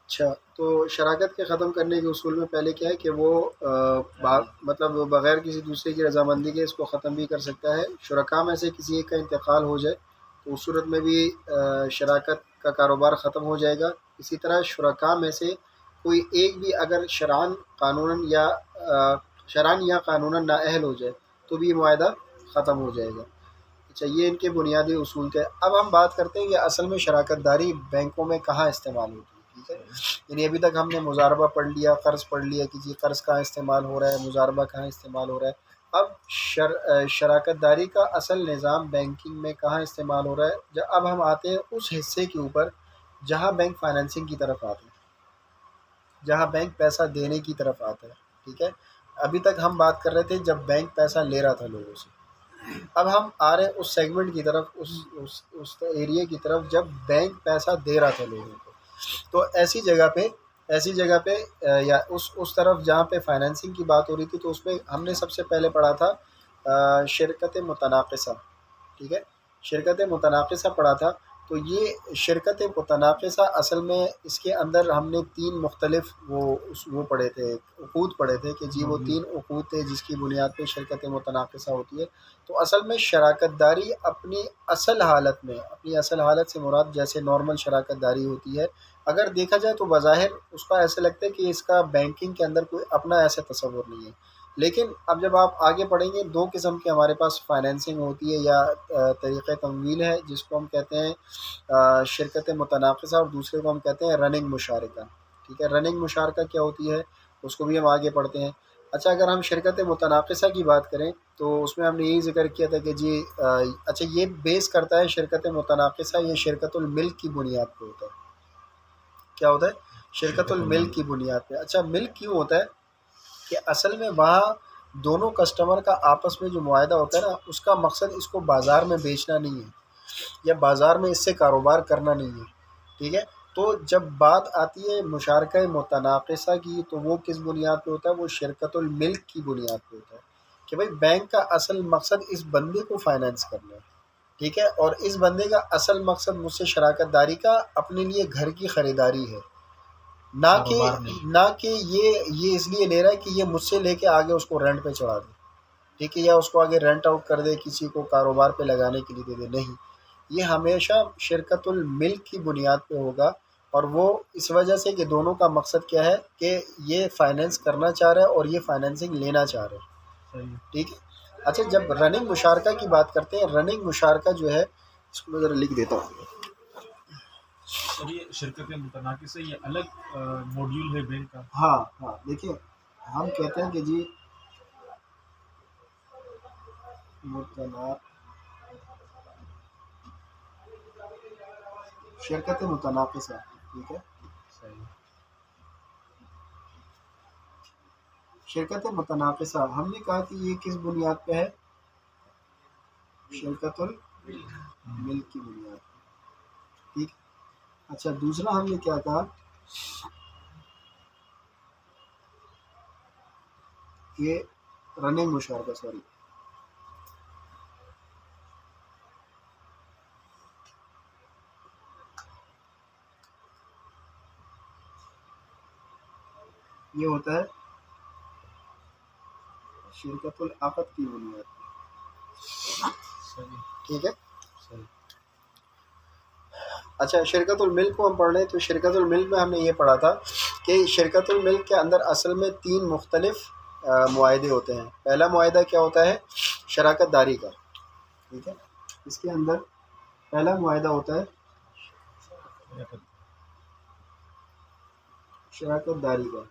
अच्छा, तो शराकत के ख़त्म करने के उसूल में पहले क्या है कि वो मतलब बग़ैर किसी दूसरे की रज़ामंदी के इसको ख़त्म भी कर सकता है। शुरका में से किसी एक का इंतकाल हो जाए तो उस सूरत में भी शराकत का कारोबार ख़त्म हो जाएगा। इसी तरह शुरका में से कोई एक भी अगर शरअन या क़ानूनन नाअहल हो जाए तो भी ये मुआहदा ख़त्म हो जाएगा। अच्छा, ये इनके बुनियादी उसूल थे। अब हम बात करते हैं कि असल में शराकत दारी बैंकों में कहाँ इस्तेमाल होती है। ठीक है, यानी अभी तक हमने मुज़ारबा पढ़ लिया, क़र्ज़ पढ़ लिया कि जी क़र्ज़ कहाँ इस्तेमाल हो रहा है, मुज़ारबा कहाँ इस्तेमाल हो रहा है। अब शराकत दारी का असल निज़ाम बैंकिंग में कहाँ इस्तेमाल हो रहा है। अब हम आते हैं उस हिस्से के ऊपर जहाँ बैंक फाइनेंसिंग की तरफ आते हैं, जहाँ बैंक पैसा देने की तरफ आता है। ठीक है, अभी तक हम बात कर रहे थे जब बैंक पैसा ले रहा था लोगों से, अब हम आ रहे हैं उस सेगमेंट की तरफ, उस एरिया की तरफ जब बैंक पैसा दे रहा था लोगों को। तो ऐसी जगह पे या उस तरफ जहाँ पे फाइनेंसिंग की बात हो रही थी, तो उसमें हमने सबसे पहले पढ़ा था शिरकत मुतनाक़िसा, ठीक है, शिरकत मुतनाक़िसा पढ़ा था। तो ये शिरकत मुतनाक़िसा असल में इसके अंदर हमने 3 मुख्तलिफ़ वो पढ़े थे, उक़ूद पढ़े थे कि जी वो 3 उक़ूद थे जिसकी बुनियाद पे शिरकत मुतनाक़िसा होती है। तो असल में शराकत दारी अपनी असल हालत से मुराद जैसे नॉर्मल शराकत दारी होती है, अगर देखा जाए तो बज़ाहिर उसका ऐसा लगता है कि इसका बैंकिंग के अंदर कोई अपना ऐसा तसव्वुर नहीं है। लेकिन अब जब आप आगे पढ़ेंगे 2 किस्म की हमारे पास फाइनेंसिंग होती है या तरीक़े तमवील है, जिसको हम कहते हैं शिरकत मुतनाक़िसा, और दूसरे को हम कहते हैं रनिंग मुशारका, ठीक है। रनिंग मुशारका क्या होती है उसको भी हम आगे पढ़ते हैं। अच्छा, अगर हम शिरकत मुतनाक़िसा की बात करें तो उसमें हमने यही ज़िक्र किया था कि जी अच्छा ये बेस करता है शिरकत मुतनाक़िसा, ये शिरकतुल मिल्क की बुनियाद पे होता है। क्या होता है? शिरकतुल मिल्क की बुनियाद पे। अच्छा, मिल्क क्यों होता है कि असल में वहाँ दोनों कस्टमर का आपस में जो मुआहदा होता है ना, उसका मकसद इसको बाज़ार में बेचना नहीं है या बाज़ार में इससे कारोबार करना नहीं है, ठीक है। तो जब बात आती है मुशारका मुतनाक़िसा की, तो वो किस बुनियाद पे होता है? वो शिरकतुल मिल्क की बुनियाद पे होता है कि भाई बैंक का असल मकसद इस बंदे को फाइनेंस करना है, ठीक है, और इस बंदे का असल मकसद मुझसे शराकत दारी का अपने लिए घर की ख़रीदारी है, ना कि ये इसलिए ले रहा है कि ये मुझसे लेके आगे उसको रेंट पे चढ़ा दे, ठीक है, या उसको आगे रेंट आउट कर दे, किसी को कारोबार पे लगाने के लिए दे दे। नहीं, ये हमेशा शिरकतुल मिल्क की बुनियाद पे होगा, और वो इस वजह से कि दोनों का मकसद क्या है कि ये फाइनेंस करना चाह रहा है और ये फाइनेंसिंग लेना चाह रहा है, ठीक है। अच्छा, जब रनिंग मुशारका की बात करते हैं, रनिंग मुशारका जो है, इसको मैं ज़रा लिख देता हूँ। और ये शिरकत मुतनाक़िसा ये अलग मॉड्यूल है बैंक का। हाँ, देखिए हम कहते हैं कि जी शिरकत मुतनाक़िसा, ठीक है। सही। शिरकत मुतनाक़िसा हमने कहा कि ये किस बुनियाद पे है? शिरकतुल मिल्क की बुनियाद पे, ठीक। अच्छा, दूसरा हमने क्या कहा कि रनिंग मुशारका, सॉरी, ये होता है शिरकतुल अक़द की बुनियाद पे, ठीक है। अच्छा, शिरकतुल मिल्क को हम पढ़ रहे हैं, तो शिरकतुल मिल्क में हमने ये पढ़ा था कि शिरकतुल मिल्क के अंदर असल में 3 मुख्तलिफ़ मुआहदे होते हैं। पहला मुआहदा क्या होता है? शराकत दारी का, ठीक है। इसके अंदर पहला मुआहदा होता है शराकत दारी का।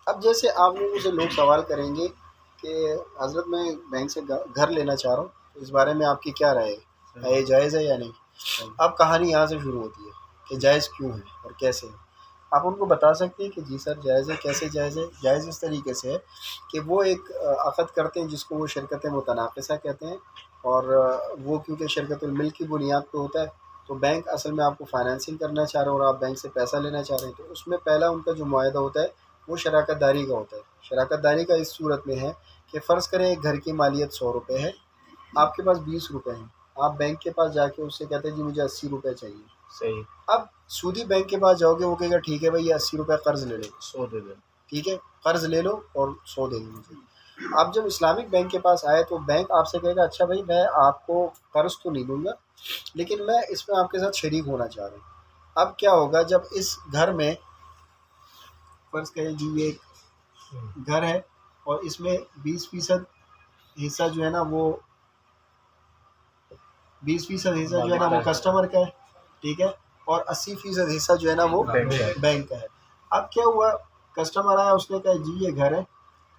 अब जैसे आप लोगों से लोग सवाल करेंगे कि हज़रत मैं बैंक से घर लेना चाह रहा हूँ, तो इस बारे में आपकी क्या राय है, ये जायज़ है या नहीं? अब कहानी यहाँ से शुरू होती है कि जायज़ क्यों है और कैसे है। आप उनको बता सकते हैं कि जी सर जायज़ है। कैसे जायज़ है? जायज़ इस तरीके से है कि वो एक अक़द करते हैं जिसको वो शिरकत मुतनाक़िसा कहते हैं, और वो क्योंकि शिरकतुल मिल्क की बुनियाद पे होता है, तो बैंक असल में आपको फाइनेंसिंग करना चाह रहे हैं और आप बैंक से पैसा लेना चाह रहे हैं, तो उसमें पहला उनका जो मुआहदा होता है वो शराकत दारी का होता है। शराकत दारी का इस सूरत में है कि फ़र्ज़ करें एक घर की मालियत 100 रुपये है, आपके पास 20 रुपये हैं, आप बैंक के पास जाके उससे कहते हैं जी मुझे 80 रुपये चाहिए। सही। अब सूदी बैंक के पास जाओगे, वो कहेगा ठीक है भाई ये 80 रुपये कर्ज़ ले लो, 100 दे दे, ठीक है, कर्ज़ ले लो और 100 दे दो मुझे। आप जब इस्लामिक बैंक के पास आए तो बैंक आपसे कहेगा अच्छा भाई मैं आपको कर्ज़ तो नहीं दूंगा, लेकिन मैं इसमें आपके साथ शरीक होना चाह रहा हूँ। अब क्या होगा जब इस घर में फ़र्ज़ करें जी ये एक घर है और इसमें 20% हिस्सा जो है ना वो 20% हिस्सा जो है ना वो कस्टमर का है, ठीक है, और 80% हिस्सा जो है ना वो बैंक का है। अब क्या हुआ, कस्टमर आया, उसने कहा जी ये घर है,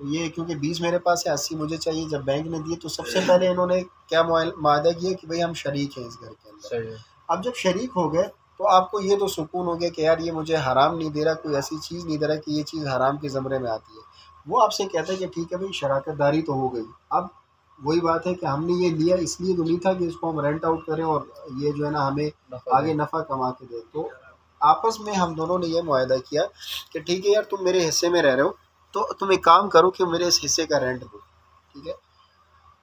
तो ये क्योंकि 20 मेरे पास है, 80 मुझे चाहिए। जब बैंक ने दिए तो सबसे पहले इन्होंने क्या मुआहदा किया कि भाई हम शरीक हैं इस घर के अंदर। अब जब शरीक हो गए तो आपको ये तो सुकून हो गया कि यार ये मुझे हराम नहीं दे रहा, कोई ऐसी चीज़ नहीं दे रहा कि ये चीज़ हराम के ज़मरे में आती है। वो आपसे कहता है कि ठीक है भाई शराकतदारी तो हो गई, अब वही बात है कि हमने ये लिया इसलिए तो नहीं था कि इसको हम रेंट आउट करें और ये जो है ना हमें आगे नफ़ा कमा के दे। तो आपस में हम दोनों ने ये मुआहदा किया कि ठीक है यार तुम मेरे हिस्से में रह रहे हो तो तुम एक काम करो कि मेरे इस हिस्से का रेंट दो, ठीक है।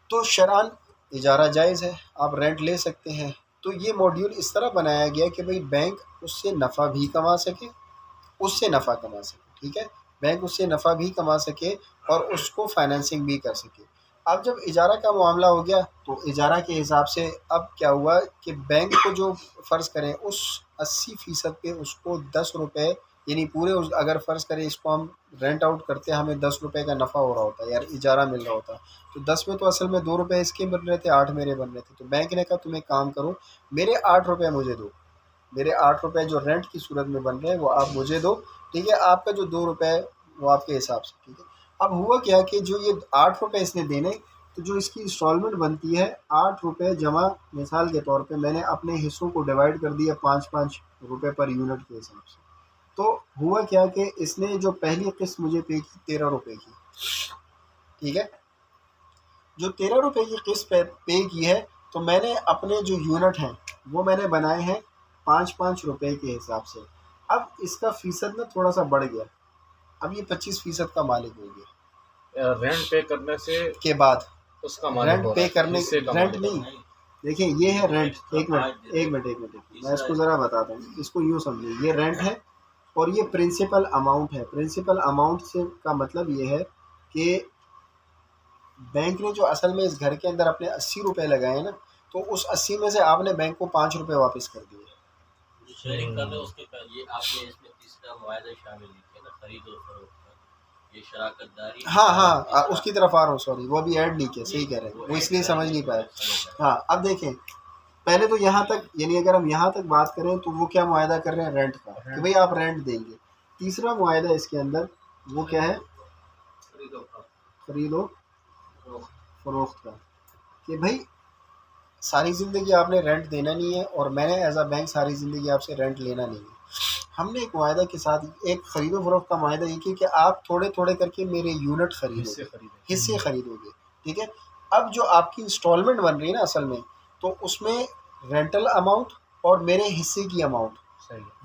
तो शरान इजारा जायज़ है, आप रेंट ले सकते हैं। तो ये मॉड्यूल इस तरह बनाया गया कि भाई बैंक उससे नफ़ा भी कमा सके, उससे नफ़ा कमा सके, ठीक है। बैंक उससे नफ़ा भी कमा सके और उसको फाइनेंसिंग भी कर सके। अब जब इजारा का मामला हो गया तो इजारा के हिसाब से अब क्या हुआ कि बैंक को जो फ़र्ज़ करें उस 80% पे उसको 10 रुपये, यानी पूरे उस अगर फ़र्ज़ करें इसको हम रेंट आउट करते हैं हमें 10 रुपये का नफ़ा हो रहा होता है, यार इजारा मिल रहा होता, तो 10 में तो असल में 2 रुपये इसके बन रहे थे, 8 मेरे बन रहे थे। तो बैंक ने कहा तुम एक काम करो, मेरे 8 रुपये मुझे दो, मेरे 8 रुपये जो रेंट की सूरत में बन रहे हैं वो आप मुझे दो, ठीक है। आपका जो 2 रुपये वो आपके हिसाब से, ठीक है। अब हुआ क्या कि जो ये 8 रुपये इसने देने, तो जो इसकी इंस्टॉलमेंट बनती है 8 रुपये जमा, मिसाल के तौर पे मैंने अपने हिस्सों को डिवाइड कर दिया 5-5 रुपये पर यूनिट के हिसाब से। तो हुआ क्या कि इसने जो पहली किस्त मुझे पे की 13 रुपये की, ठीक है। जो 13 रुपये की किस्त पे की है, तो मैंने अपने जो यूनिट हैं वो मैंने बनाए हैं 5-5 रुपये के हिसाब से। अब इसका फ़ीसद ना थोड़ा सा बढ़ गया, अब ये 25% का मालिक हो गया रेंट पे करने से के बाद। उसका मालिक रेंट हो पे रहा है, करने, हिस्से का रेंट मालिक। नहीं, देखिए ये है रेंट। एक मिनट मैं इसको ज़रा बताता हूँ, इसको यूँ समझिए, ये रेंट है और ये प्रिंसिपल अमाउंट है। प्रिंसिपल अमाउंट से का मतलब ये है कि बैंक ने जो असल में इस घर के अंदर अपने 80 रुपये लगाए ना, तो उस 80 में से आपने बैंक को 5 रुपये वापस कर दिए। शेयरिंग कर रहे हो उसके पहले ये आपने इसमें तीसरा मुआहदा शामिल नहीं किया ना, खरीद और फरोख्त का, ये शराकतदारी। हाँ उसकी तरफ आ रहा हूँ, सॉरी वो अभी ऐड नहीं किया, सही कह रहे हैं, वो इसलिए समझ नहीं पाए। हाँ अब देखें, पहले तो यहाँ तक, यानी अगर हम यहाँ तक बात करें तो वो क्या मुआहदा कर रहे हैं, रेंट का, कि भाई आप रेंट देंगे। तीसरा मुआहदा इसके अंदर वो क्या है, खरीदो फरोख्त का, कि भाई सारी ज़िंदगी आपने रेंट देना नहीं है और मैंने एज अ बैंक सारी ज़िंदगी आपसे रेंट लेना नहीं है। हमने एक मुआहदा के साथ एक ख़रीदो फरोख्त का मुआहदा ये किया कि आप थोड़े थोड़े करके मेरे यूनिट खरीदोगे, हिस्से खरीदोगे, ठीक है। अब जो आपकी इंस्टॉलमेंट बन रही है ना असल में, तो उसमें रेंटल अमाउंट और मेरे हिस्से की अमाउंट,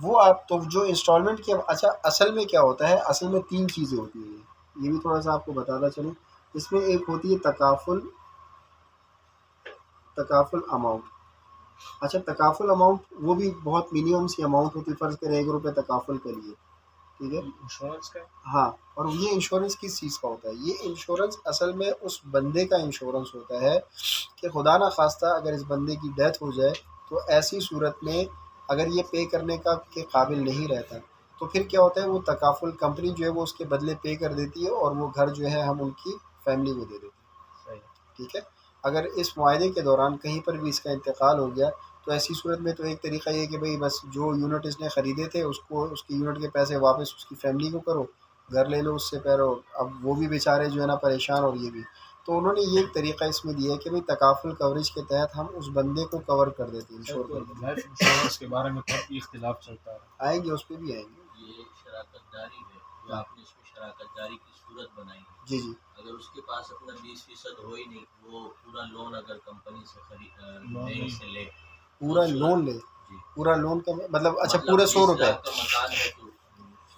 वो आप तो जो इंस्टॉलमेंट की, अच्छा असल में क्या होता है, असल में 3 चीज़ें होती हैं, ये भी थोड़ा सा आपको बताता चलूँ। इसमें एक होती है तकाफुल अमाउंट। अच्छा तकाफुल अमाउंट वो भी बहुत मिनिमम सी अमाउंट होती है, फ़र्ज़ करें 1 रुपये तकाफुल के लिए, ठीक है। इंश्योरेंस का, हाँ, और ये इंश्योरेंस किस चीज़ का होता है, ये इंश्योरेंस असल में उस बंदे का इंश्योरेंस होता है कि खुदा ना खास्ता अगर इस बंदे की डेथ हो जाए तो ऐसी सूरत में अगर ये पे करने का के काबिल नहीं रहता, तो फिर क्या होता है, वो तकाफुल कंपनी जो है वो उसके बदले पे कर देती है और वो घर जो है हम उनकी फैमिली को दे देते हैं, ठीक है। अगर इस मुआहदे के दौरान कहीं पर भी इसका इंतकाल हो गया तो ऐसी सूरत में तो एक तरीक़ा ये कि भाई बस जो यूनिट इसने ख़रीदे थे उसको, उसकी यूनिट के पैसे वापस उसकी फैमिली को करो, घर ले लो उससे पैरो। अब वो भी बेचारे जो है ना परेशान, और ये भी, तो उन्होंने ये एक तरीक़ा इसमें दिया है कि भाई तकाफुल कवरेज के तहत हम उस बंदे को कवर कर देते हैं, इंश्योर कर देते हैं। लाइफ इंश्योरेंस के बारे में काफ़ी इख्तिलाफ चलता है, आएंगे उस पर भी आएंगे। ये शराकतदारी है जो आपने इसमें शराकतदारी की सूरत बनाई है, जी जी, अगर उसके पास अपना 20% हो ही नहीं, वो पूरा लोन अगर कंपनी से लोन बैंक से ले, पूरा लोन ले, जी, पूरा लोन का मतलब, अच्छा मतलब पूरे 100 20 रुपये लाख का मकान है तो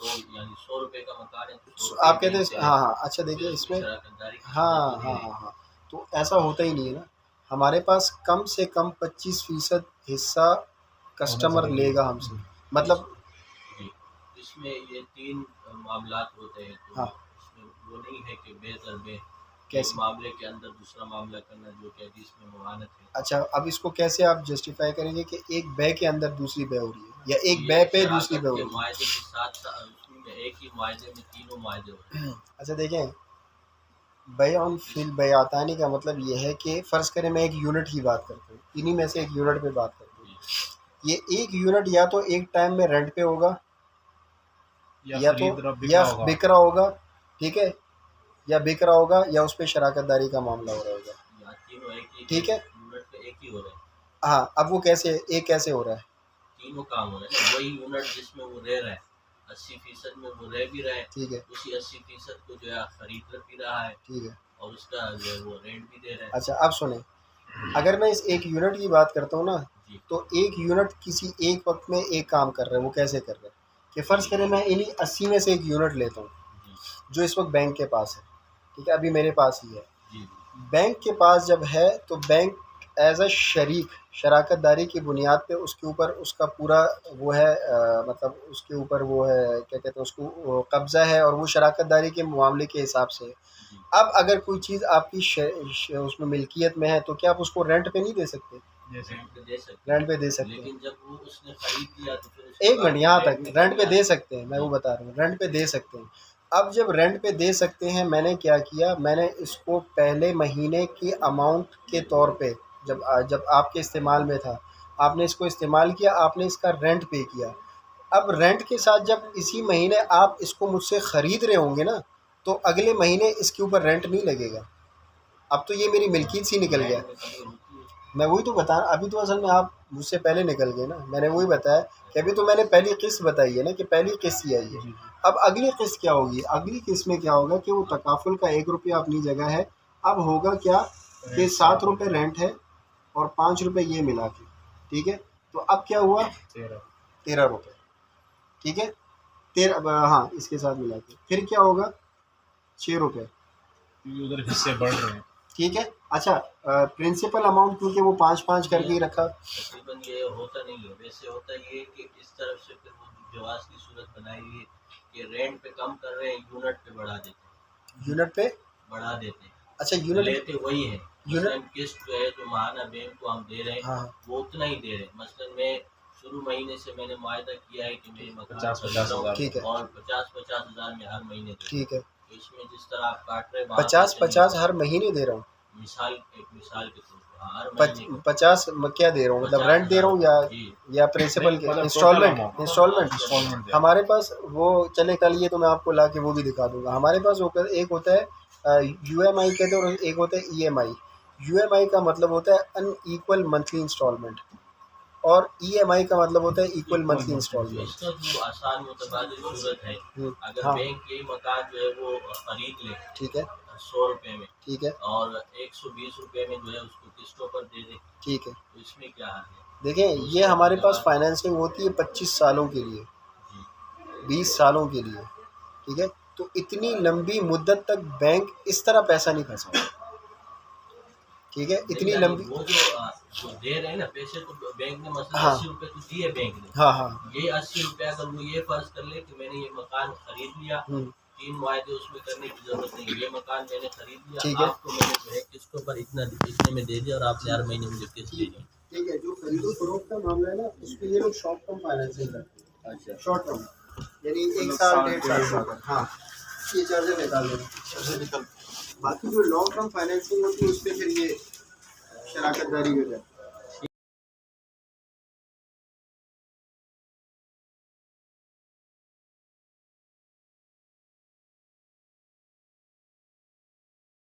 100 यानी 100 रुपये का मकान है तो 100 आप कहते बैंक से हैं, ले, हाँ अच्छा देखिए फिर इसमें, शराकतदारी की हाँ सूरत हाँ नहीं हाँ हाँ, तो ऐसा होता ही नहीं है ना, हमारे पास कम से कम 25% हिस्सा कस्टमर लेगा हमसे, मतलब जी, इसमें ये 3 मामलात होते हैं, तो हाँ। इसमें वो नहीं है कि बेहतर बे कैसे? एक मामले के अंदर दूसरा मामला करना जो कि हदीस में मुआनत है। अच्छा अब इसको कैसे आप जस्टिफाई करेंगे कि एक बै के अंदर दूसरी बै हो रही है या एक बै पे दूसरी बै हो रही है? मुआहदे के साथ उसमें एक ही मुआहदे में तीनों मुआहदे होते हैं। अच्छा देखें, बै ऑन फिल बयातानी का मतलब ये है कि फ़र्ज़ करें मैं एक यूनिट की बात करता हूँ, इन्हीं में से एक यूनिट पे बात करता हूँ, ये एक यूनिट या तो एक टाइम में रेंट पे होगा या तो या बिक रहा होगा, ठीक है, या बिक रहा होगा या उस पर शराकतदारी का मामला हो रहा होगा, या तीनों एक ही ठीक है। यूनिट पे एक ही हो रहे हैं, हाँ अब वो कैसे, एक कैसे हो रहा है, तीनों काम हो रहे हैं, वही यूनिट जिसमें वो रह रहा है, 80% में वो रह भी रहा है, ठीक है, उसी 80% को जो है खरीद भी रहा है ठीक है। और उसका जो है वो रेंट भी दे रहा है। अच्छा अब सुने, अगर मैं इस एक यूनिट की बात करता हूँ ना, जी तो एक यूनिट किसी एक वक्त में एक काम कर रहे हैं, वो कैसे कर रहे हैं कि फ़र्ज़ करें मैं इन्हीं 80 में से एक यूनिट लेता हूँ जी जो इस वक्त बैंक के पास है, ठीक है, अभी मेरे पास ही है। जी बैंक के पास जब है तो बैंक एज़ अ शरीक शराकत दारी की बुनियाद पे उसके ऊपर उसका पूरा वो है, मतलब उसके ऊपर वो है, क्या कहते हैं उसको, वो कब्ज़ा है और वो शराकत दारी के मामले के हिसाब से है। जी अब अगर कोई चीज़ आपकी उसमें मिल्कियत में है तो क्या आप उसको रेंट पे नहीं दे सकते? रेंट पे दे सकते रेंट पे दे हैं, सकते हैं। लेकिन जब वो उसने खरीद लिया तो फिर उसके एक बाद मिनट, यहाँ रेंट तक भी रेंट पे बढ़ दे जाता सकते हैं, मैं है। वो बता रहा हूँ, रेंट पे दे सकते हैं। अब जब रेंट पे दे सकते हैं, मैंने क्या किया, मैंने इसको पहले महीने की अमाउंट के तौर पे, जब आपके इस्तेमाल में था, आपने इसको इस्तेमाल किया, आपने इसका रेंट पे किया। अब रेंट के साथ जब इसी महीने आप इसको मुझसे ख़रीद रहे होंगे ना, तो अगले महीने इसके ऊपर रेंट नहीं लगेगा। अब तो ये मेरी मिल्कियत सी निकल गया। रेंट में कमी होती है। मैं वही तो बता, अभी तो असल में आप मुझसे पहले निकल गए ना, मैंने वही बताया कि अभी तो मैंने पहली किस्त बताई है ना कि पहली किस्त ही आई है। अब अगली किस्त क्या होगी, अगली किस्त में क्या होगा कि वो तकाफुल का 1 रुपया अपनी जगह है, अब होगा क्या कि 7 रुपये रेंट है और 5 रुपये ये मिला के, ठीक है, तो अब क्या हुआ 13 रुपये, ठीक है, 13, हाँ इसके साथ मिला के फिर क्या होगा 6 रुपये, क्योंकि उधर हिस्से बढ़ रहे हैं। ठीक है। अच्छा प्रिंसिपल अमाउंट क्योंकि वो 5-5 करके ही रखा, तकरीबन ये होता नहीं है, वैसे होता ये है कि इस तरफ से फिर वो जवाज़ की सूरत बनाई हुई है कि रेंट पे कम कर रहे हैं, यूनिट पे बढ़ा देते हैं, यूनिट पे, बढ़ा देते हैं। अच्छा यूनिट, लेते वही है, यूनिट, मसलन किस्त जो है जो माहाना बैंक को हम दे रहे हैं हाँ वो उतना ही दे रहे हैं। मसलन मैं शुरू महीने से मैंने मुआहदा किया है कि मैं मकान 50-50 हज़ार ठीक है, और 50-50 हज़ार में हर महीने दे, ठीक है, तो इसमें जिस तरह आप काट रहे हैं वहाँ 50-50 हर महीने दे रहा हूँ, एक मिसाल के तौर पर हाँ, हर महीने का 50 क्या दे रहा हूँ, मतलब रेंट दे रहा हूँ जी या प्रिंसिपल के, मतलब instalment, total amount। Instalment instalment हमारे पास वो चले, कल ये तो मैं आपको ला के वो भी दिखा दूंगा। हमारे पास वो एक होता है यूएमआई कहते हैं और एक होता है ईएमआई। यूएमआई का मतलब होता है अनइक्वल मंथली इंस्टॉलमेंट और ईएमआई का मतलब होता है इक्वल मंथली इंस्टॉलमेंट। इसका जो आसान मुतबादिल सूरत है, अगर हाँ बैंक ये मकान जो है वो खरीद ले ठीक है, 100 रुपये में ठीक है, और 120 रुपये में जो है उसको किस्तों पर दे दे, ठीक है। तो इसमें क्या हाल है? देखें ये हमारे पास फाइनेंसिंग होती है 25 सालों के लिए, जी 20 सालों के लिए, ठीक है, तो इतनी लंबी मुद्दत तक बैंक इस तरह पैसा नहीं फंसाता, ठीक है, इतनी लंबी, वो जो दे रहे हैं ना पैसे, तो बैंक ने मसलन हाँ 80 रुपये तो दिए बैंक ने, हाँ हाँ ये 80 रुपये अगर वो ये फर्ज कर ले कि मैंने ये मकान खरीद लिया, 3 मुआहदे उसमें करने की जरूरत नहीं, ये मकान मैंने खरीद ठीक लिया, है, आपको मैंने जो है किस्तों पर इतने में दे दिया और आपने हर महीने मुझे किस्त दे दी। ठीक है। जो खरीदो फरोख्त का मामला है ना, उसमें ये लोग शॉर्ट टर्म फाइनेंसिंग करते हैं, अच्छा शॉर्ट टर्म यानी 1 साल 1.5 साल का, हाँ ये चार्जर निकाल देना। बाकी जो लॉन्ग टर्म फाइनेंसिंग होती है उसमें फिर ये शराकत दारी हो जाती है।